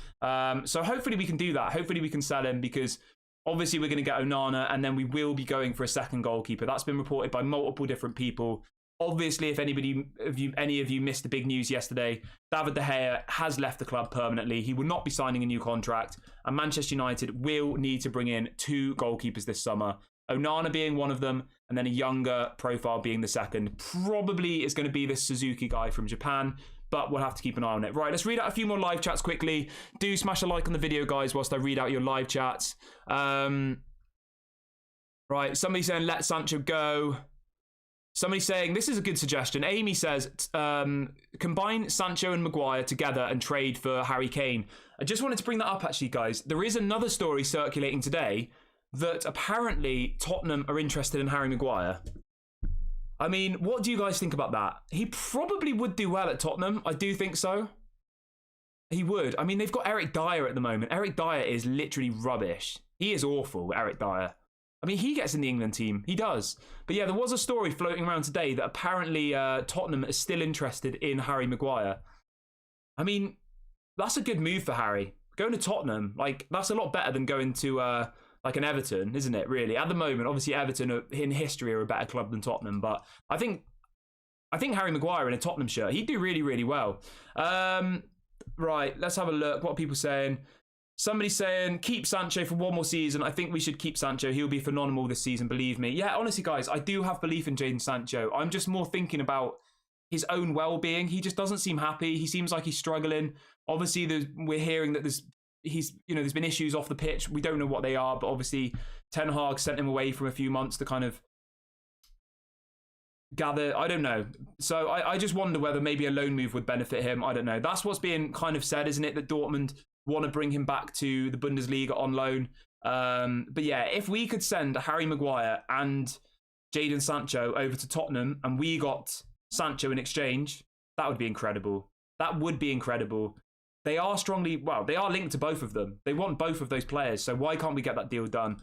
So hopefully we can do that. Hopefully we can sell him, because obviously we're going to get Onana and then we will be going for a second goalkeeper. That's been reported by multiple different people. Obviously, if any of you missed the big news yesterday, David De Gea has left the club permanently. He will not be signing a new contract, and Manchester United will need to bring in 2 goalkeepers this summer. Onana being one of them, and then a younger profile being the second. Probably is going to be this Suzuki guy from Japan, but we'll have to keep an eye on it. Right, let's read out a few more live chats quickly. Do smash a like on the video, guys, whilst I read out your live chats. Right, somebody saying let Sancho go. Somebody's saying, this is a good suggestion. Amy says, combine Sancho and Maguire together and trade for Harry Kane. I just wanted to bring that up, actually, guys. There is another story circulating today that apparently Tottenham are interested in Harry Maguire. I mean, what do you guys think about that? He probably would do well at Tottenham. I do think so. He would. I mean, they've got Eric Dyer at the moment. Eric Dyer is literally rubbish. He is awful, Eric Dyer. I mean, he gets in the England team. He does. But yeah, there was a story floating around today that apparently Tottenham is still interested in Harry Maguire. I mean, that's a good move for Harry. Going to Tottenham, like, that's a lot better than going to like an Everton, isn't it, really? At the moment, obviously Everton in history are a better club than Tottenham, but I think Harry Maguire in a Tottenham shirt, he'd do really, really well. Right, let's have a look. What are people saying? Somebody's saying, keep Sancho for one more season. I think we should keep Sancho. He'll be phenomenal this season, believe me. Yeah, honestly, guys, I do have belief in Jadon Sancho. I'm just more thinking about his own well-being. He just doesn't seem happy. He seems like he's struggling. Obviously, we're hearing that there's been issues off the pitch. We don't know what they are, but obviously Ten Hag sent him away for a few months to kind of gather. I don't know. So I just wonder whether maybe a loan move would benefit him. I don't know. That's what's being kind of said, isn't it? That Dortmund want to bring him back to the Bundesliga on loan. But yeah, if we could send Harry Maguire and Jadon Sancho over to Tottenham and we got Sancho in exchange, that would be incredible. That would be incredible. They are linked to both of them. They want both of those players. So why can't we get that deal done?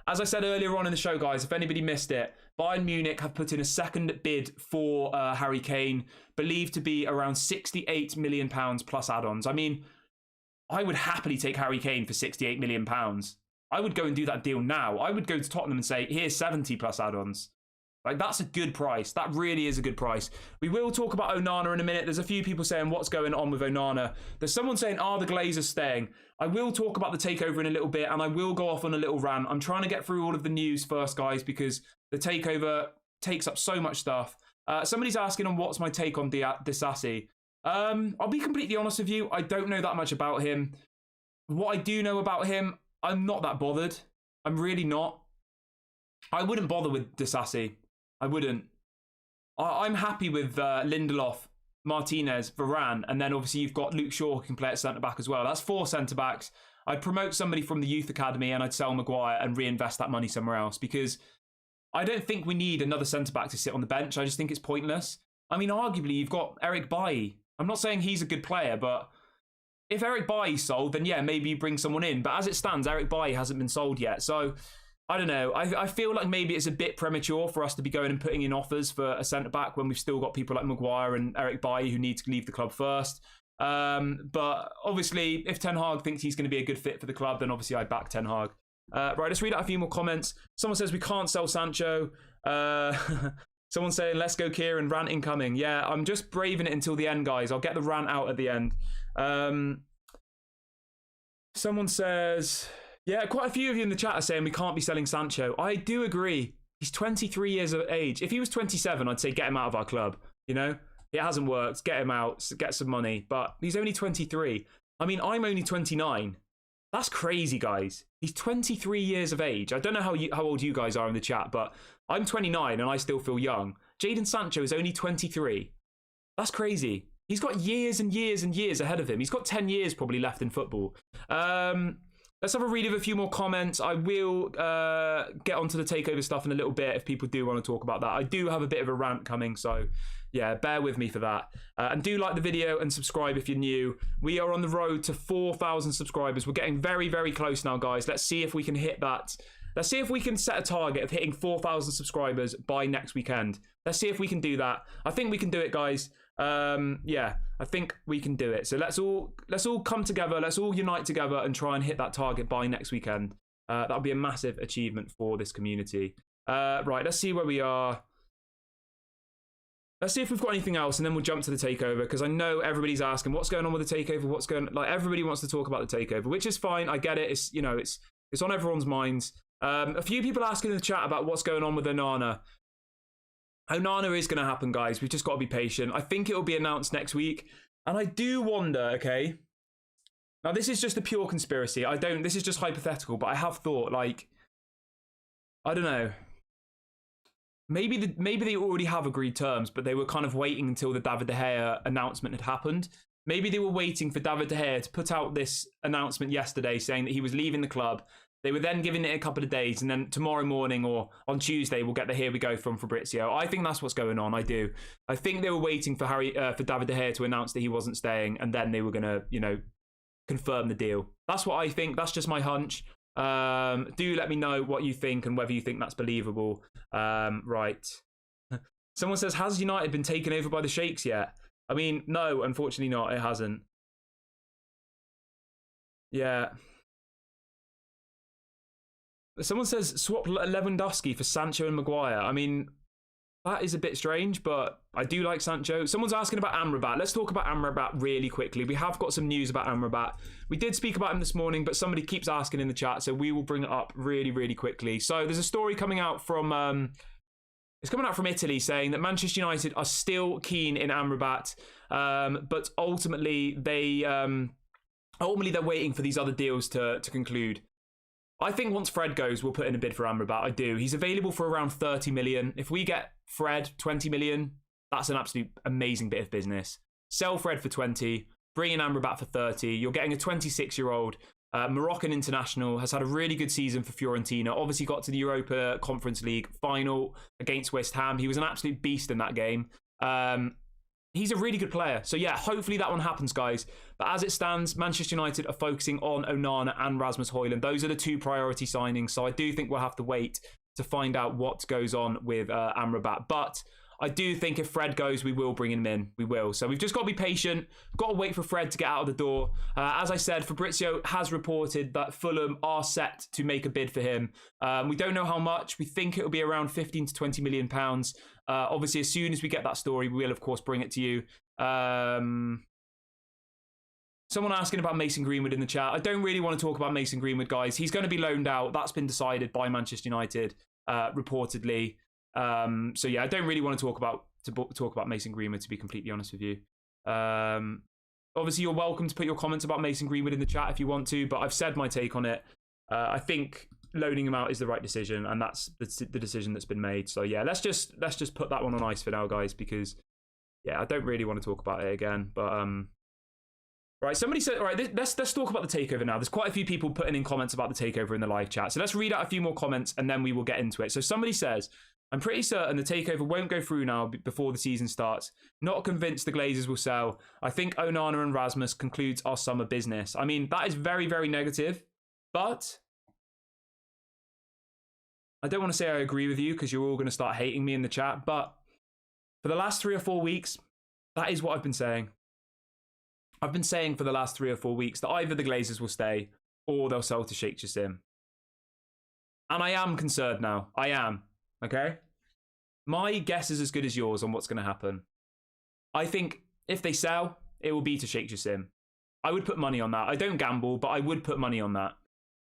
As I said earlier on in the show, guys, if anybody missed it, Bayern Munich have put in a second bid for Harry Kane, believed to be around £68 million plus add-ons. I mean, I would happily take Harry Kane for £68 million. I would go and do that deal now. I would go to Tottenham and say, here's 70 plus add-ons. Like, that's a good price. That really is a good price. We will talk about Onana in a minute. There's a few people saying, what's going on with Onana? There's someone saying, are the Glazers staying? I will talk about the takeover in a little bit, and I will go off on a little rant. I'm trying to get through all of the news first, guys, because the takeover takes up so much stuff. Somebody's asking on what's my take on Disasi. I'll be completely honest with you. I don't know that much about him. What I do know about him, I'm not that bothered. I'm really not. I wouldn't bother with Disasi. I wouldn't. I'm happy with Lindelof, Martinez, Varane, and then obviously you've got Luke Shaw who can play at centre-back as well. That's 4 centre-backs. I'd promote somebody from the youth academy and I'd sell Maguire and reinvest that money somewhere else because I don't think we need another centre-back to sit on the bench. I just think it's pointless. I mean, arguably, you've got Eric Bailly. I'm not saying he's a good player, but if Eric Bailly's sold, then yeah, maybe you bring someone in. But as it stands, Eric Bailly hasn't been sold yet. So I don't know. I feel like maybe it's a bit premature for us to be going and putting in offers for a centre-back when we've still got people like Maguire and Eric Bailly who need to leave the club first. But obviously, if Ten Hag thinks he's going to be a good fit for the club, then obviously I back Ten Hag. Right, let's read out a few more comments. Someone says we can't sell Sancho. Someone saying, let's go Kieran, rant incoming. Yeah, I'm just braving it until the end, guys. I'll get the rant out at the end. Someone says, yeah, quite a few of you in the chat are saying we can't be selling Sancho. I do agree. He's 23 years of age. If he was 27, I'd say get him out of our club. You know, it hasn't worked. Get him out, get some money. But he's only 23. I mean, I'm only 29. That's crazy, guys. He's 23 years of age. I don't know how old you guys are in the chat, but I'm 29 and I still feel young. Jadon Sancho is only 23. That's crazy. He's got years and years and years ahead of him. He's got 10 years probably left in football. Let's have a read of a few more comments. I will get onto the takeover stuff in a little bit if people do want to talk about that. I do have a bit of a rant coming, so yeah, bear with me for that. And do like the video and subscribe if you're new. We are on the road to 4,000 subscribers. We're getting very, very close now, guys. Let's see if we can hit that. Let's see if we can set a target of hitting 4,000 subscribers by next weekend. Let's see if we can do that. I think we can do it, guys. Yeah, I think we can do it. So let's all come together. Let's all unite together and try and hit that target by next weekend. That'll be a massive achievement for this community. Right, let's see where we are. Let's see if we've got anything else, and then we'll jump to the takeover, because I know everybody's asking what's going on with the takeover. What's going like? Everybody wants to talk about the takeover, which is fine. I get it. It's it's on everyone's minds. A few people asking in the chat about what's going on with Onana. Onana is going to happen, guys. We've just got to be patient. I think it will be announced next week. And I do wonder, okay. Now, this is just a pure conspiracy. This is just hypothetical, but I have thought, like, I don't know. Maybe they already have agreed terms, but they were kind of waiting until the David De Gea announcement had happened. Maybe they were waiting for David De Gea to put out this announcement yesterday saying that he was leaving the club. They were then giving it a couple of days, and then tomorrow morning or on Tuesday, we'll get the here we go from Fabrizio. I think that's what's going on. I do. I think they were waiting for David De Gea to announce that he wasn't staying, and then they were going to, you know, confirm the deal. That's what I think. That's just my hunch. Do let me know what you think and whether you think that's believable. Right. Someone says, has United been taken over by the Sheikhs yet? I mean, no, unfortunately not. It hasn't. Yeah. Someone says swap Lewandowski for Sancho and Maguire. I mean, that is a bit strange, but I do like Sancho. Someone's asking about Amrabat. Let's talk about Amrabat really quickly. We have got some news about Amrabat. We did speak about him this morning, but somebody keeps asking in the chat, so we will bring it up really, really quickly. So there's a story coming out from it's coming out from Italy saying that Manchester United are still keen in Amrabat, but ultimately they're waiting for these other deals to conclude. I think once Fred goes, we'll put in a bid for Amrabat. I do. He's available for around 30 million. If we get Fred 20 million, that's an absolute amazing bit of business. Sell Fred for 20, bring in Amrabat for 30. You're getting a 26-year-old Moroccan international, has had a really good season for Fiorentina. Obviously got to the Europa Conference League final against West Ham. He was an absolute beast in that game. He's a really good player. So yeah, hopefully that one happens, guys. But as it stands, Manchester United are focusing on Onana and Rasmus Højlund. Those are the two priority signings. So I do think we'll have to wait to find out what goes on with Amrabat. But I do think if Fred goes, we will bring him in. We will. So we've just got to be patient. Got to wait for Fred to get out of the door. As I said, Fabrizio has reported that Fulham are set to make a bid for him. We don't know how much. We think it will be around 15 to 20 million pounds. Obviously, as soon as we get that story, we will, of course, bring it to you. Someone asking about Mason Greenwood in the chat. I don't really want to talk about Mason Greenwood, guys. He's going to be loaned out. That's been decided by Manchester United, reportedly. So yeah, I don't really want to talk about Mason Greenwood, to be completely honest with you. Obviously, you're welcome to put your comments about Mason Greenwood in the chat if you want to, but I've said my take on it. I think loaning him out is the right decision, and that's the decision that's been made. So yeah, let's just put that one on ice for now, guys, because yeah, I don't really want to talk about it again. But right, somebody said, all right, let's talk about the takeover now. There's quite a few people putting in comments about the takeover in the live chat, so let's read out a few more comments and then we will get into it. So somebody says, I'm pretty certain the takeover won't go through now before the season starts. Not convinced the Glazers will sell. I think Onana and Rasmus concludes our summer business. I mean, that is very, very negative, but I don't want to say I agree with you because you're all going to start hating me in the chat, but for the last 3 or 4 weeks, that is what I've been saying. I've been saying for the last 3 or 4 weeks that either the Glazers will stay or they'll sell to Sheikh Jassim. And I am concerned now. I am. Okay? My guess is as good as yours on what's going to happen. I think if they sell, it will be to Sheikh Jassim. I would put money on that. I don't gamble, but I would put money on that.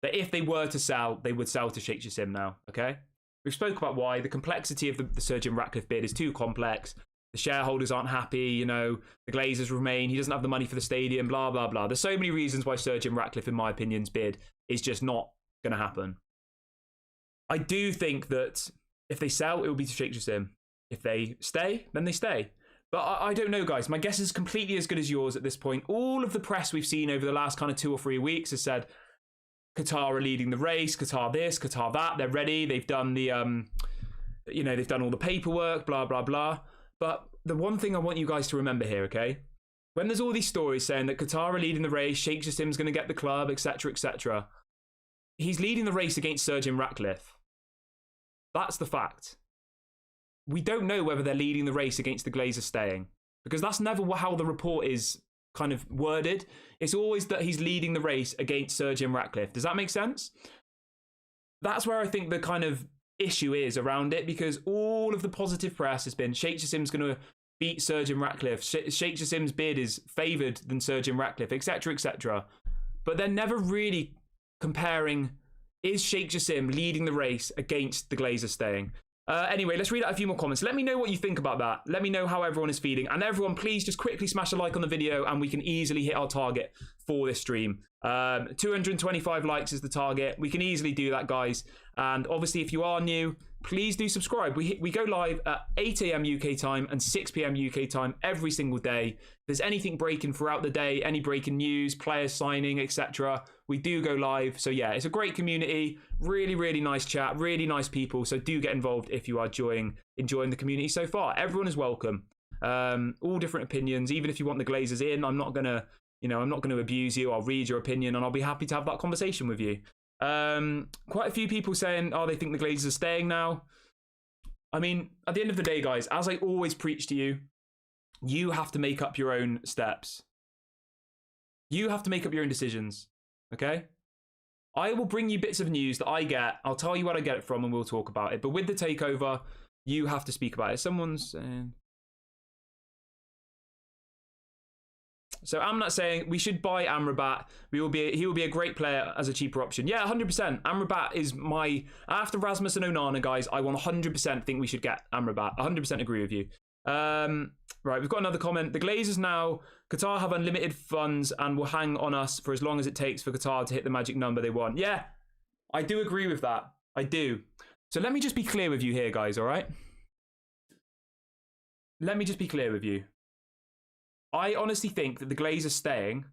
That if they were to sell, they would sell to Sheikh Jassim now. Okay? We've spoke about why. The complexity of the Sir Jim Ratcliffe bid is too complex. The shareholders aren't happy, you know, the Glazers remain, he doesn't have the money for the stadium, blah, blah, blah. There's so many reasons why Sir Jim Ratcliffe, in my opinion's bid is just not going to happen. I do think that if they sell, it will be to Sheikh Jassim. If they stay, then they stay. But I don't know, guys. My guess is completely as good as yours at this point. All of the press we've seen over the last kind of 2 or 3 weeks has said, Qatar are leading the race, Qatar this, Qatar that, they're ready, they've done the, you know, they've done all the paperwork, blah, blah, blah. But the one thing I want you guys to remember here, okay? When there's all these stories saying that Qatar are leading the race, Sheikh Jassim's going to get the club, etc., etc., he's leading the race against Sir Jim Ratcliffe. That's the fact. We don't know whether they're leading the race against the Glazers staying, because that's never how the report is kind of worded. It's always that he's leading the race against Sir Jim Ratcliffe. Does that make sense? That's where I think the kind of issue is around it, because all of the positive press has been Sheikh Jassim's going to beat Sir Jim Ratcliffe. Sheikh Jassim's bid is favoured than Sir Jim Ratcliffe, etc., etc. But they're never really comparing, is Sheikh Jassim leading the race against the Glazers staying? Anyway, let's read out a few more comments. Let me know what you think about that. Let me know how everyone is feeling. And everyone, please just quickly smash a like on the video and we can easily hit our target for this stream. 225 likes is the target. We can easily do that, guys. And obviously, if you are new, please do subscribe. We go live at 8 a.m. UK time and 6 p.m. UK time every single day. If there's anything breaking throughout the day, any breaking news, players signing, etc., we do go live. So yeah, it's a great community, really, really nice chat, really nice people. So do get involved if you are enjoying the community so far. Everyone is welcome. All different opinions. Even if you want the Glazers in, I'm not gonna abuse you. I'll read your opinion and I'll be happy to have that conversation with you. Quite a few people saying, oh, they think the Glazers are staying now. I mean, at the end of the day, guys, as I always preach to you, you have to make up your own steps. You have to make up your own decisions, okay? I will bring you bits of news that I get. I'll tell you where I get it from and we'll talk about it. But with the takeover, you have to speak about it. Someone's saying... So I'm not saying we should buy Amrabat. He will be a great player as a cheaper option. Yeah, 100%. Amrabat is after Rasmus and Onana, guys, I 100% think we should get Amrabat. 100% agree with you. Right, we've got another comment. The Glazers now, Qatar have unlimited funds and will hang on us for as long as it takes for Qatar to hit the magic number they want. Yeah, I do agree with that. I do. So let me just be clear with you here, guys, all right? Let me just be clear with you. I honestly think that the Glazers staying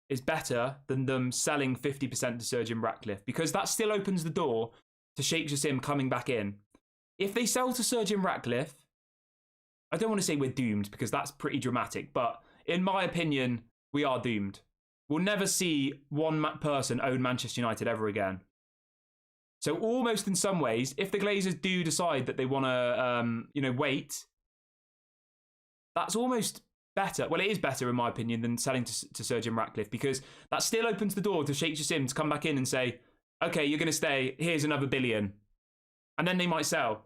is better than them selling 50% to Sir Jim Ratcliffe, because that still opens the door to Sheikh Jassim coming back in. If they sell to Sir Jim Ratcliffe, I don't want to say we're doomed because that's pretty dramatic, but in my opinion, we are doomed. We'll never see one person own Manchester United ever again. So almost in some ways, if the Glazers do decide that they want to, wait, that's almost better. Well, it is better in my opinion than selling to Sir Jim Ratcliffe, because that still opens the door to Sheikh Jassim to come back in and say, okay, you're going to stay, here's another billion. And then they might sell.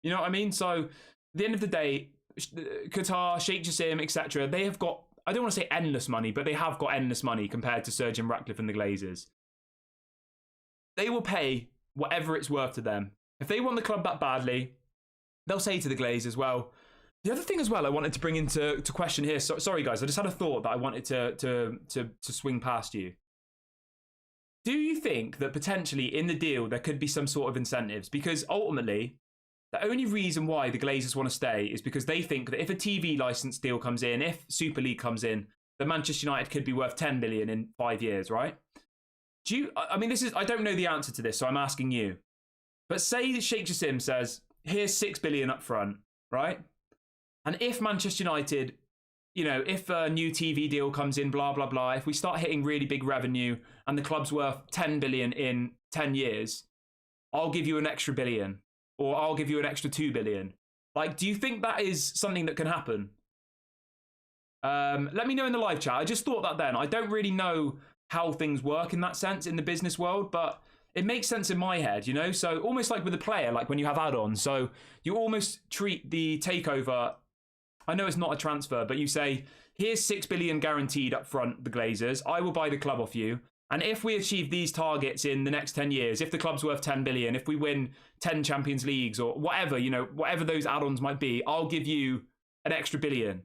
You know what I mean? So at the end of the day, Qatar, Sheikh Jassim, etc., they have got, I don't want to say endless money, but they have got endless money compared to Sir Jim Ratcliffe and the Glazers. They will pay whatever it's worth to them. If they want the club that badly, they'll say to the Glazers, well, the other thing as well I wanted to bring into question here, sorry guys, I just had a thought that I wanted to swing past you. Do you think that potentially in the deal there could be some sort of incentives? Because ultimately, the only reason why the Glazers want to stay is because they think that if a TV license deal comes in, if Super League comes in, that Manchester United could be worth 10 billion in 5 years, right? I mean, I don't know the answer to this, so I'm asking you. But say that Sheikh Jassim says, here's 6 billion up front, right? And if Manchester United, if a new TV deal comes in, blah, blah, blah, if we start hitting really big revenue and the club's worth 10 billion in 10 years, I'll give you an extra billion, or I'll give you an extra 2 billion. Like, do you think that is something that can happen? Let me know in the live chat. I just thought that then. I don't really know how things work in that sense in the business world, but it makes sense in my head, So almost like with a player, like when you have add-ons. So you almost treat the takeover, I know it's not a transfer, but you say, here's 6 billion guaranteed up front, the Glazers. I will buy the club off you. And if we achieve these targets in the next 10 years, if the club's worth 10 billion, if we win 10 Champions Leagues or whatever, whatever those add-ons might be, I'll give you an extra billion.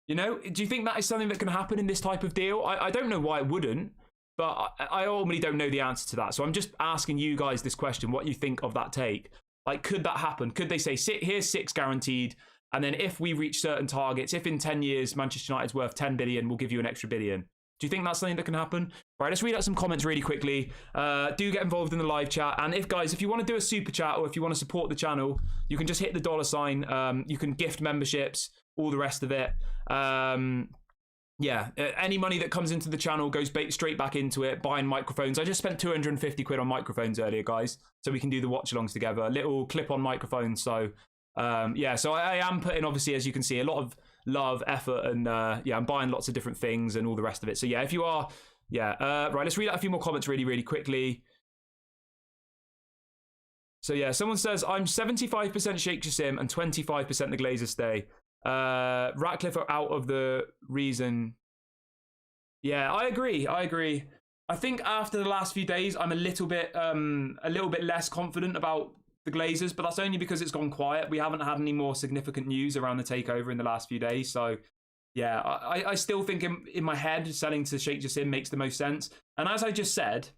Do you think that is something that can happen in this type of deal? I don't know why it wouldn't, but I ultimately don't know the answer to that. So I'm just asking you guys this question, what you think of that take. Like, could that happen? Could they say, here's 6 guaranteed, and then if we reach certain targets, if in 10 years Manchester United's worth 10 billion, we'll give you an extra billion? Do you think that's something that can happen? Right, let's read out some comments really quickly. Do get involved in the live chat. And if you want to do a super chat or if you want to support the channel, you can just hit the $sign. You can gift memberships, all the rest of it. Yeah, any money that comes into the channel goes straight back into it, buying microphones. I just spent 250 quid on microphones earlier, guys, so we can do the watch-alongs together. A little clip-on microphone. So, yeah, so I am putting, obviously, as you can see, a lot of love, effort, and yeah, I'm buying lots of different things and all the rest of it. So, yeah, if you are, yeah. Right, let's read out a few more comments really, really quickly. So, yeah, someone says, I'm 75% Sheikh Jassim and 25% the Glazers stay. Ratcliffe are out of the reason. Yeah, I agree. I think after the last few days, I'm a little bit less confident about the Glazers, but that's only because it's gone quiet. We haven't had any more significant news around the takeover in the last few days. So, yeah, I still think in my head, selling to Sheikh Jassim makes the most sense. And as I just said,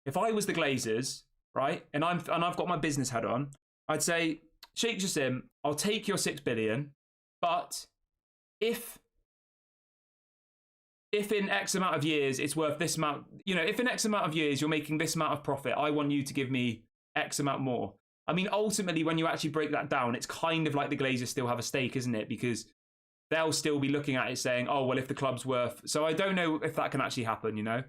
if I was the Glazers, right, and I've got my business hat on, I'd say, Sheikh Jassim, I'll take your 6 billion, but if in X amount of years it's worth this amount, if in X amount of years you're making this amount of profit, I want you to give me X amount more. I mean, ultimately, when you actually break that down, it's kind of like the Glazers still have a stake, isn't it? Because they'll still be looking at it saying, oh, well, if the club's worth... So I don't know if that can actually happen,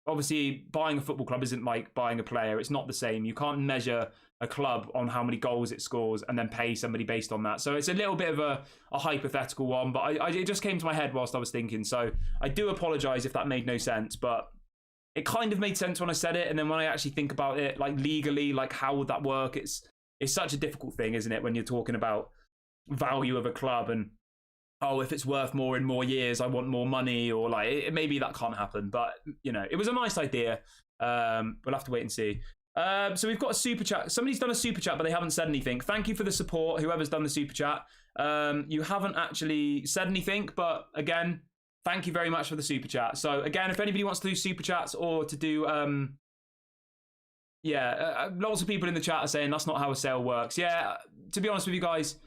Obviously, buying a football club isn't like buying a player. It's not the same. You can't measure a club on how many goals it scores and then pay somebody based on that. So it's a little bit of a hypothetical one, but it just came to my head whilst I was thinking. So I do apologise if that made no sense, but it kind of made sense when I said it. And then when I actually think about it, like legally, like how would that work? It's such a difficult thing, isn't it? When you're talking about value of a club and, oh, if it's worth more in more years, I want more money, or like maybe that can't happen. But, it was a nice idea. We'll have to wait and see. So we've got a super chat. Somebody's done a super chat, but they haven't said anything. Thank you for the support, whoever's done the super chat. You haven't actually said anything, but again, thank you very much for the super chat. So again, if anybody wants to do super chats or to do, lots of people in the chat are saying that's not how a sale works. Yeah, to be honest with you guys,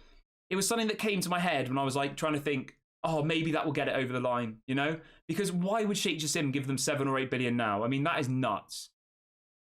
it was something that came to my head when I was like trying to think, oh, maybe that will get it over the line, Because why would Sheikh Jassim give them 7 or 8 billion now? I mean, that is nuts.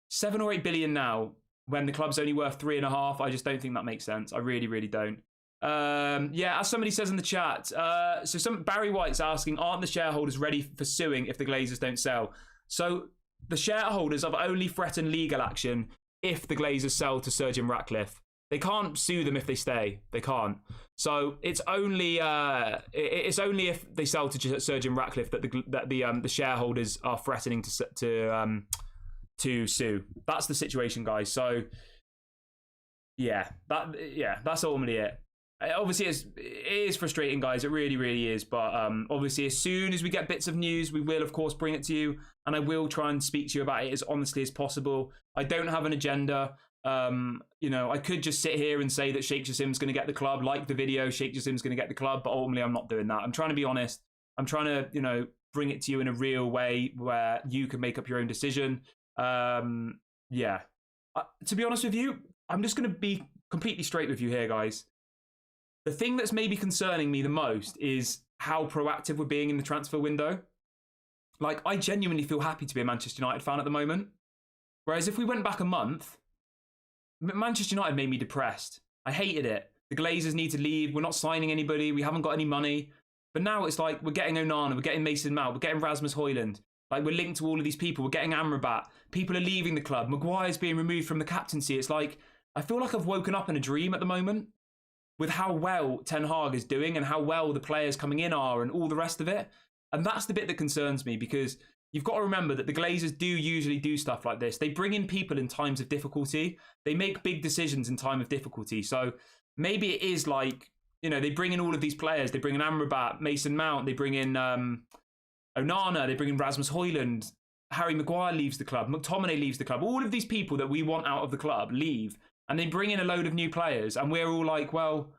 7 or 8 billion now when the club's only worth 3.5. I just don't think that makes sense. I really, really don't. As somebody says in the chat, so Barry White's asking, aren't the shareholders ready for suing if the Glazers don't sell? So the shareholders have only threatened legal action if the Glazers sell to Sir Jim Ratcliffe. They can't sue them if they stay. They can't. So it's only if they sell to Sir Jim Ratcliffe that the shareholders are threatening to sue. That's the situation, guys. So that's ultimately it. Obviously, it is frustrating, guys. It really, really is. But obviously, as soon as we get bits of news, we will, of course, bring it to you, and I will try and speak to you about it as honestly as possible. I don't have an agenda. I could just sit here and say that Sheikh Jassim's going to get the club, like the video, Sheikh Jassim's going to get the club, but ultimately I'm not doing that. I'm trying to be honest. I'm trying to, bring it to you in a real way where you can make up your own decision. To be honest with you, I'm just going to be completely straight with you here, guys. The thing that's maybe concerning me the most is how proactive we're being in the transfer window. Like, I genuinely feel happy to be a Manchester United fan at the moment. Whereas if we went back a month, Manchester United made me depressed. I hated it. The Glazers need to leave. We're not signing anybody. We haven't got any money. But now it's like we're getting Onana, we're getting Mason Mount, we're getting Rasmus Højlund. Like, we're linked to all of these people. We're getting Amrabat. People are leaving the club. Maguire's being removed from the captaincy. It's like, I feel like I've woken up in a dream at the moment with how well Ten Hag is doing and how well the players coming in are and all the rest of it. And that's the bit that concerns me, because you've got to remember that the Glazers do usually do stuff like this. They bring in people in times of difficulty. They make big decisions in time of difficulty. So maybe it is like, they bring in all of these players. They bring in Amrabat, Mason Mount. They bring in Onana. They bring in Rasmus Højlund. Harry Maguire leaves the club. McTominay leaves the club. All of these people that we want out of the club leave. And they bring in a load of new players. And we're all like, well,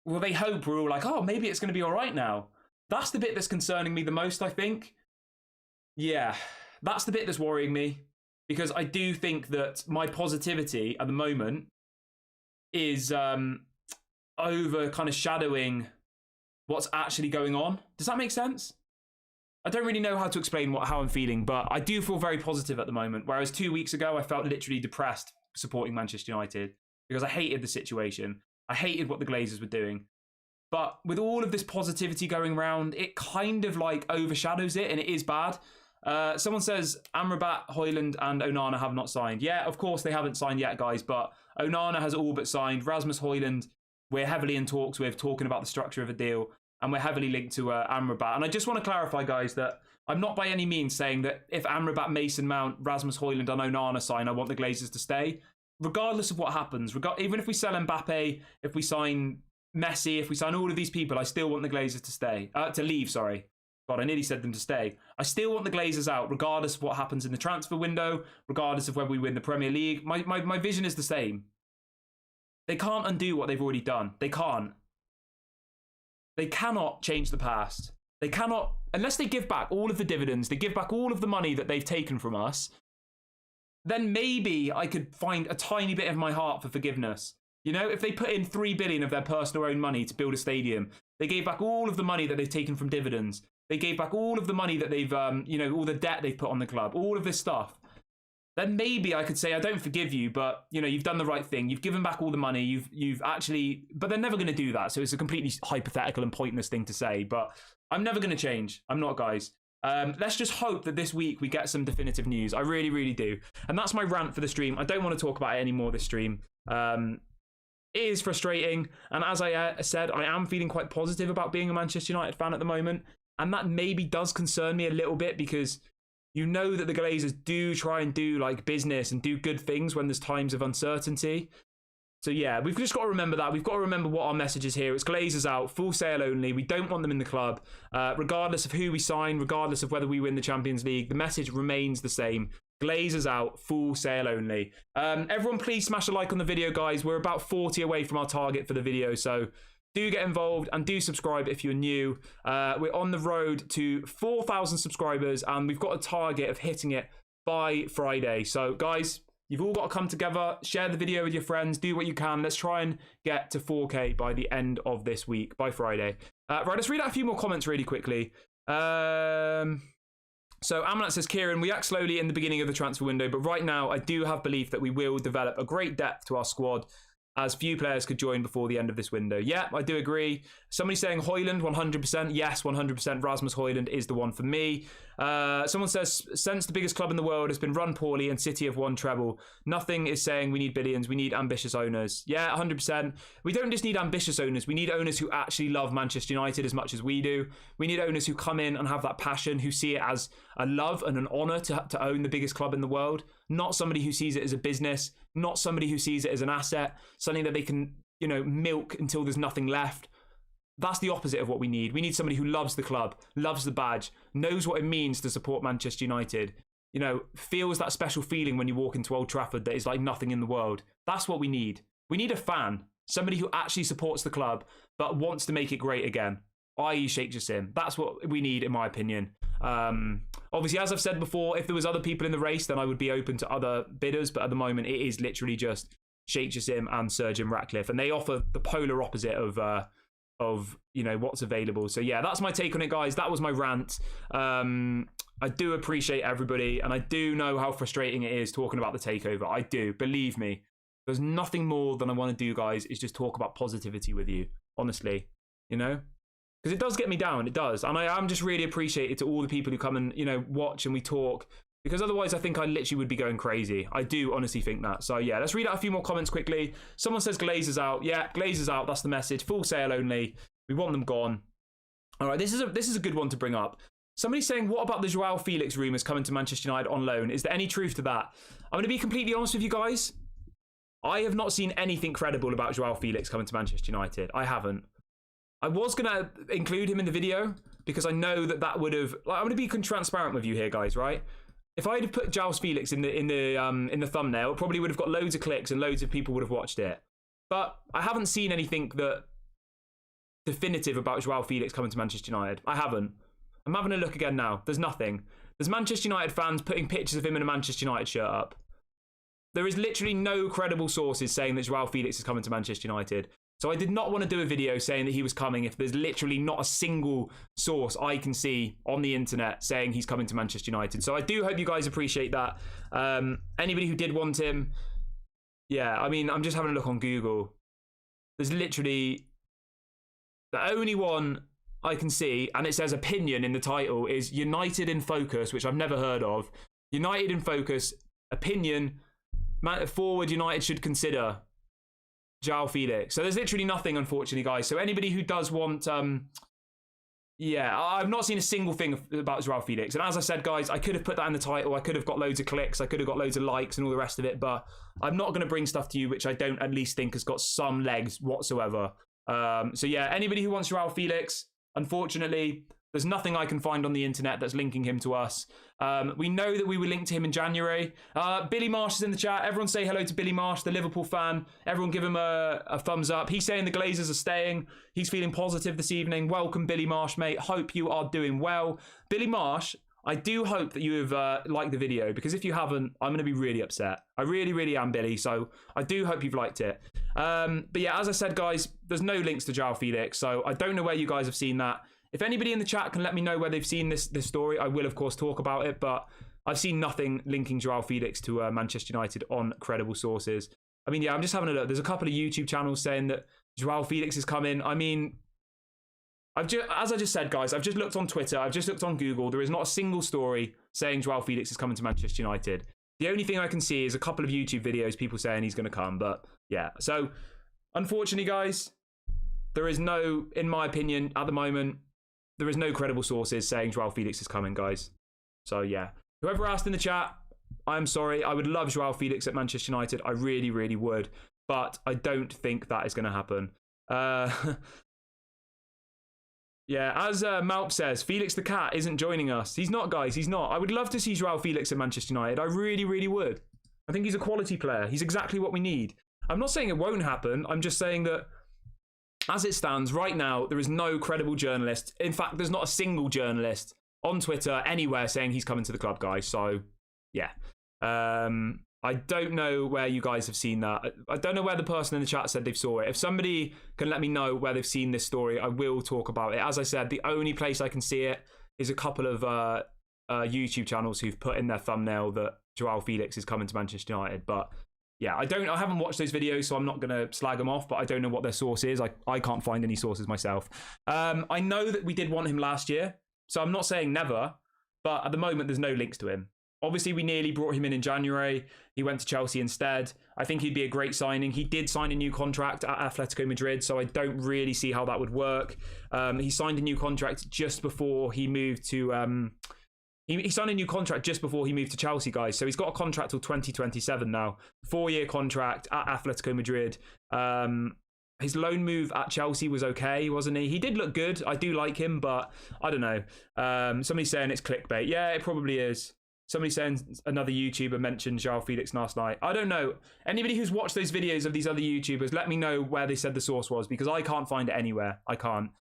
they hope we're all like, oh, maybe it's going to be all right now. That's the bit that's concerning me the most, I think. Yeah, that's the bit that's worrying me, because I do think that my positivity at the moment is over kind of shadowing what's actually going on. Does that make sense? I don't really know how to explain how I'm feeling, but I do feel very positive at the moment, whereas 2 weeks ago I felt literally depressed supporting Manchester United because I hated the situation. I hated what the Glazers were doing. But with all of this positivity going around, it kind of like overshadows it, and it is bad. Someone says Amrabat, Højlund and Onana have not signed. Yeah, of course they haven't signed yet, guys, but Onana has all but signed. Rasmus Højlund, we're heavily in talks with, talking about the structure of a deal, and we're heavily linked to Amrabat. And I just want to clarify, guys, that I'm not by any means saying that if Amrabat, Mason Mount, Rasmus Højlund and Onana sign, I want the Glazers to stay. Regardless of what happens, even if we sell Mbappe, if we sign Messi, if we sign all of these people, I still want the Glazers to leave, sorry. God, I nearly said them to stay. I still want the Glazers out, regardless of what happens in the transfer window, regardless of whether we win the Premier League. My vision is the same. They can't undo what they've already done. They can't. They cannot change the past. They cannot, unless they give back all of the dividends, they give back all of the money that they've taken from us. then maybe I could find a tiny bit of my heart for forgiveness. You know, if they put in 3 billion of their personal own money to build a stadium, they gave back all of the money that they've taken from dividends. They gave back all of the money that they've, you know, all the debt they've put on the club, all of this stuff. Then maybe I could say, I don't forgive you, but, you know, you've done the right thing. You've given back all the money. You've actually, but they're never going to do that. So it's a completely hypothetical and pointless thing to say, but I'm never going to change. I'm not, guys. Let's just hope that this week we get some definitive news. I really, really do. And that's my rant for the stream. I don't want to talk about it anymore this stream. It is frustrating. And as I said, I am feeling quite positive about being a Manchester United fan at the moment. And that maybe does concern me a little bit because you know that the Glazers do try and do like business and do good things when there's times of uncertainty. So yeah, we've just got to remember that. We've got to remember what our message is here. It's Glazers out, full sale only. We don't want them in the club. Regardless of who we sign, regardless of whether we win the Champions League, the message remains the same. Glazers out, full sale only. Everyone please smash a like on the video, guys. We're about 40 away from our target for the video, so do get involved and do subscribe if you're new. We're on the road to 4,000 subscribers and we've got a target of hitting it by Friday. So guys, you've all got to come together, share the video with your friends, do what you can. Let's try and get to 4K by the end of this week, by Friday. Right, let's read out a few more comments really quickly. So Amalat says, Kieran, we act slowly in the beginning of the transfer window, but right now I do have belief that we will develop a great depth to our squad as few players could join before the end of this window. Yeah, I do agree. Somebody saying Højlund, 100%. Yes, 100%. Rasmus Højlund is the one for me. Someone says, since the biggest club in the world has been run poorly and City have won treble, nothing is saying we need billions. We need ambitious owners. Yeah, 100%. We don't just need ambitious owners. We need owners who actually love Manchester United as much as we do. We need owners who come in and have that passion, who see it as a love and an honour to own the biggest club in the world. Not somebody who sees it as a business, not somebody who sees it as an asset, something that they can, you know, milk until there's nothing left. That's the opposite of what we need. We need somebody who loves the club, loves the badge, knows what it means to support Manchester United, you know, feels that special feeling when you walk into Old Trafford that is like nothing in the world. That's what we need. We need a fan, somebody who actually supports the club but wants to make it great again, i.e. Sheikh Jassim. That's what we need, in my opinion. Obviously, as I've said before, if there was other people in the race, then I would be open to other bidders. But at the moment, it is literally just Sheikh Jassim and Sir Jim Ratcliffe, and they offer the polar opposite of you know what's available. So yeah, that's my take on it, guys. That was my rant. I do appreciate everybody, and I do know how frustrating it is talking about the takeover. I do, believe me. There's nothing more than I want to do, guys, is just talk about positivity with you. Honestly, you know. Because it does get me down, it does. And I am just really appreciated to all the people who come and, you know, watch and we talk. Because otherwise I think I literally would be going crazy. I do honestly think that. So yeah, let's read out a few more comments quickly. Someone says Glazers out. Yeah, Glazers out, that's the message. Full sale only. We want them gone. All right, this is a good one to bring up. Somebody's saying, what about the Joao Felix rumours coming to Manchester United on loan? Is there any truth to that? I'm going to be completely honest with you guys. I have not seen anything credible about Joao Felix coming to Manchester United. I haven't. I was going to include him in the video because I know that would have... Like, I'm going to be transparent with you here, guys, right? If I had put Joao Felix in the thumbnail, it probably would have got loads of clicks and loads of people would have watched it. But I haven't seen anything that definitive about Joao Felix coming to Manchester United. I haven't. I'm having a look again now. There's nothing. There's Manchester United fans putting pictures of him in a Manchester United shirt up. There is literally no credible sources saying that Joao Felix is coming to Manchester United. So I did not want to do a video saying that he was coming if there's literally not a single source I can see on the internet saying he's coming to Manchester United. So I do hope you guys appreciate that. Anybody who did want him, yeah, I mean, I'm just having a look on Google. There's literally the only one I can see, and it says opinion in the title, is United in Focus, which I've never heard of. United in Focus, opinion, forward United should consider Joao Felix. So there's literally nothing, unfortunately, guys. So anybody who does want, yeah, I've not seen a single thing about Joao Felix. And as I said, guys, I could have put that in the title. I could have got loads of clicks. I could have got loads of likes and all the rest of it. But I'm not going to bring stuff to you which I don't at least think has got some legs whatsoever. So yeah, anybody who wants Joao Felix, unfortunately, there's nothing I can find on the internet that's linking him to us. We know that we were linked to him in January. Billy Marsh is in the chat. Everyone say hello to Billy Marsh, the Liverpool fan. Everyone give him a thumbs up. He's saying the Glazers are staying. He's feeling positive this evening. Welcome, Billy Marsh, mate. Hope you are doing well. Billy Marsh, I do hope that you have liked the video, because if you haven't, I'm going to be really upset. I really, really am, Billy. So I do hope you've liked it. But yeah, as I said, guys, there's no links to João Felix, so I don't know where you guys have seen that. If anybody in the chat can let me know where they've seen this story, I will, of course, talk about it. But I've seen nothing linking João Felix to Manchester United on credible sources. I mean, yeah, I'm just having a look. There's a couple of YouTube channels saying that João Felix is coming. I mean, as I just said, guys, I've just looked on Twitter. I've just looked on Google. There is not a single story saying João Felix is coming to Manchester United. The only thing I can see is a couple of YouTube videos, people saying he's going to come. But yeah, so unfortunately, guys, there is no, in my opinion, at the moment, there is no credible sources saying João Felix is coming, guys. So yeah, whoever asked in the chat, I'm sorry. I would love João Felix at Manchester United. I really, really would. But I don't think that is going to happen. Yeah, as Malp says, Felix the Cat isn't joining us. He's not, guys. He's not. I would love to see João Felix at Manchester United. I really, really would. I think he's a quality player. He's exactly what we need. I'm not saying it won't happen. I'm just saying that as it stands right now, there is no credible journalist. In fact, there's not a single journalist on Twitter anywhere saying he's coming to the club, guys. So, yeah. I don't know where you guys have seen that. I don't know where the person in the chat said they saw it. If somebody can let me know where they've seen this story, I will talk about it. As I said, the only place I can see it is a couple of YouTube channels who've put in their thumbnail that João Felix is coming to Manchester United. But yeah, I haven't watched those videos, so I'm not going to slag them off, but I don't know what their source is. I can't find any sources myself. I know that we did want him last year, so I'm not saying never, but at the moment, there's no links to him. Obviously, we nearly brought him in January. He went to Chelsea instead. I think he'd be a great signing. He did sign a new contract at Atletico Madrid, so I don't really see how that would work. He signed a new contract just before he moved to... He signed a new contract just before he moved to Chelsea, guys. So he's got a contract till 2027 now. 4-year contract at Atletico Madrid. His loan move at Chelsea was okay, wasn't he? He did look good. I do like him, but I don't know. Somebody's saying it's clickbait. Yeah, it probably is. Somebody saying another YouTuber mentioned João Felix last night. I don't know. Anybody who's watched those videos of these other YouTubers, let me know where they said the source was, because I can't find it anywhere. I can't.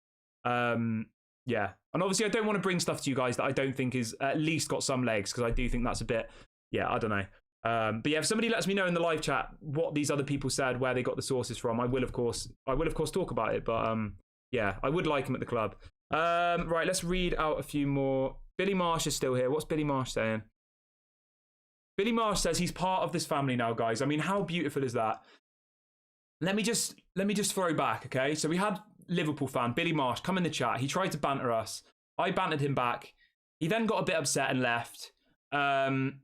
Yeah. And obviously, I don't want to bring stuff to you guys that I don't think is at least got some legs, because I do think that's a bit, yeah, I don't know. But yeah, if somebody lets me know in the live chat what these other people said, where they got the sources from, I will of course talk about it. But yeah, I would like him at the club. Right, let's read out a few more. Billy Marsh is still here. What's Billy Marsh saying? Billy Marsh says he's part of this family now, guys. I mean, how beautiful is that? Let me just throw back, okay? So we had Liverpool fan Billy Marsh come in the chat. He tried to banter us. I bantered him back. He then got a bit upset and left. But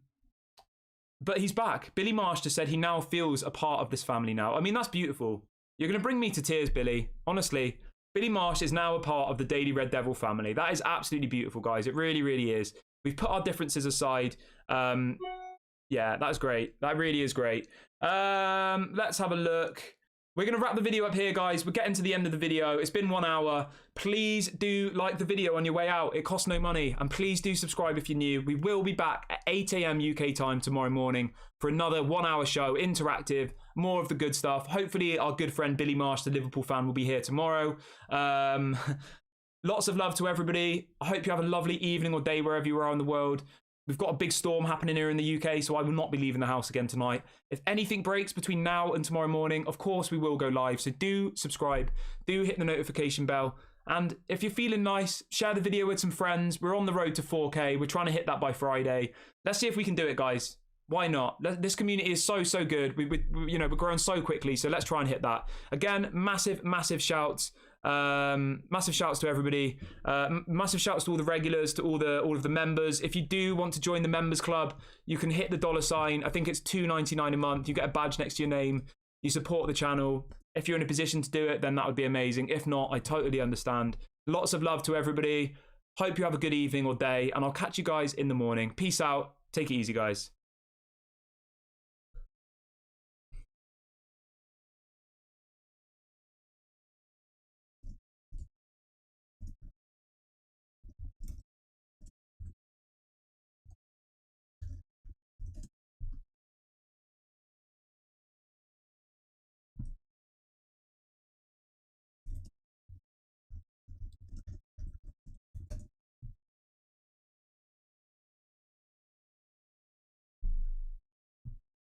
he's back. Billy Marsh just said he now feels a part of this family now. I mean, that's beautiful. You're going to bring me to tears, Billy. Honestly, Billy Marsh is now a part of the Daily Red Devil family. That is absolutely beautiful, guys. It really, really is. We've put our differences aside. Yeah, that's great. That really is great. Let's have a look. We're going to wrap the video up here, guys. We're getting to the end of the video. It's been 1 hour. Please do like the video on your way out. It costs no money. And please do subscribe if you're new. We will be back at 8 a.m. UK time tomorrow morning for another 1 hour show, interactive, more of the good stuff. Hopefully our good friend Billy Marsh, the Liverpool fan, will be here tomorrow. Lots of love to everybody. I hope you have a lovely evening or day wherever you are in the world. We've got a big storm happening here in the UK, so I will not be leaving the house again tonight. If anything breaks between now and tomorrow morning, of course we will go live. So do subscribe, do hit the notification bell. And if you're feeling nice, share the video with some friends. We're on the road to 4K. We're trying to hit that by Friday. Let's see if we can do it, guys. Why not? This community is so good. We're growing so quickly, so let's try and hit that. Again, massive shouts. Massive shouts to everybody. Massive shouts to all the regulars, to all of the members. If you do want to join the members club, you can hit the $sign. I think it's $2.99 a month. You get a badge next to your name. You support the channel. If you're in a position to do it, then that would be amazing. If not, I totally understand. Lots of love to everybody. Hope you have a good evening or day, and I'll catch you guys in the morning. Peace out. Take it easy, guys.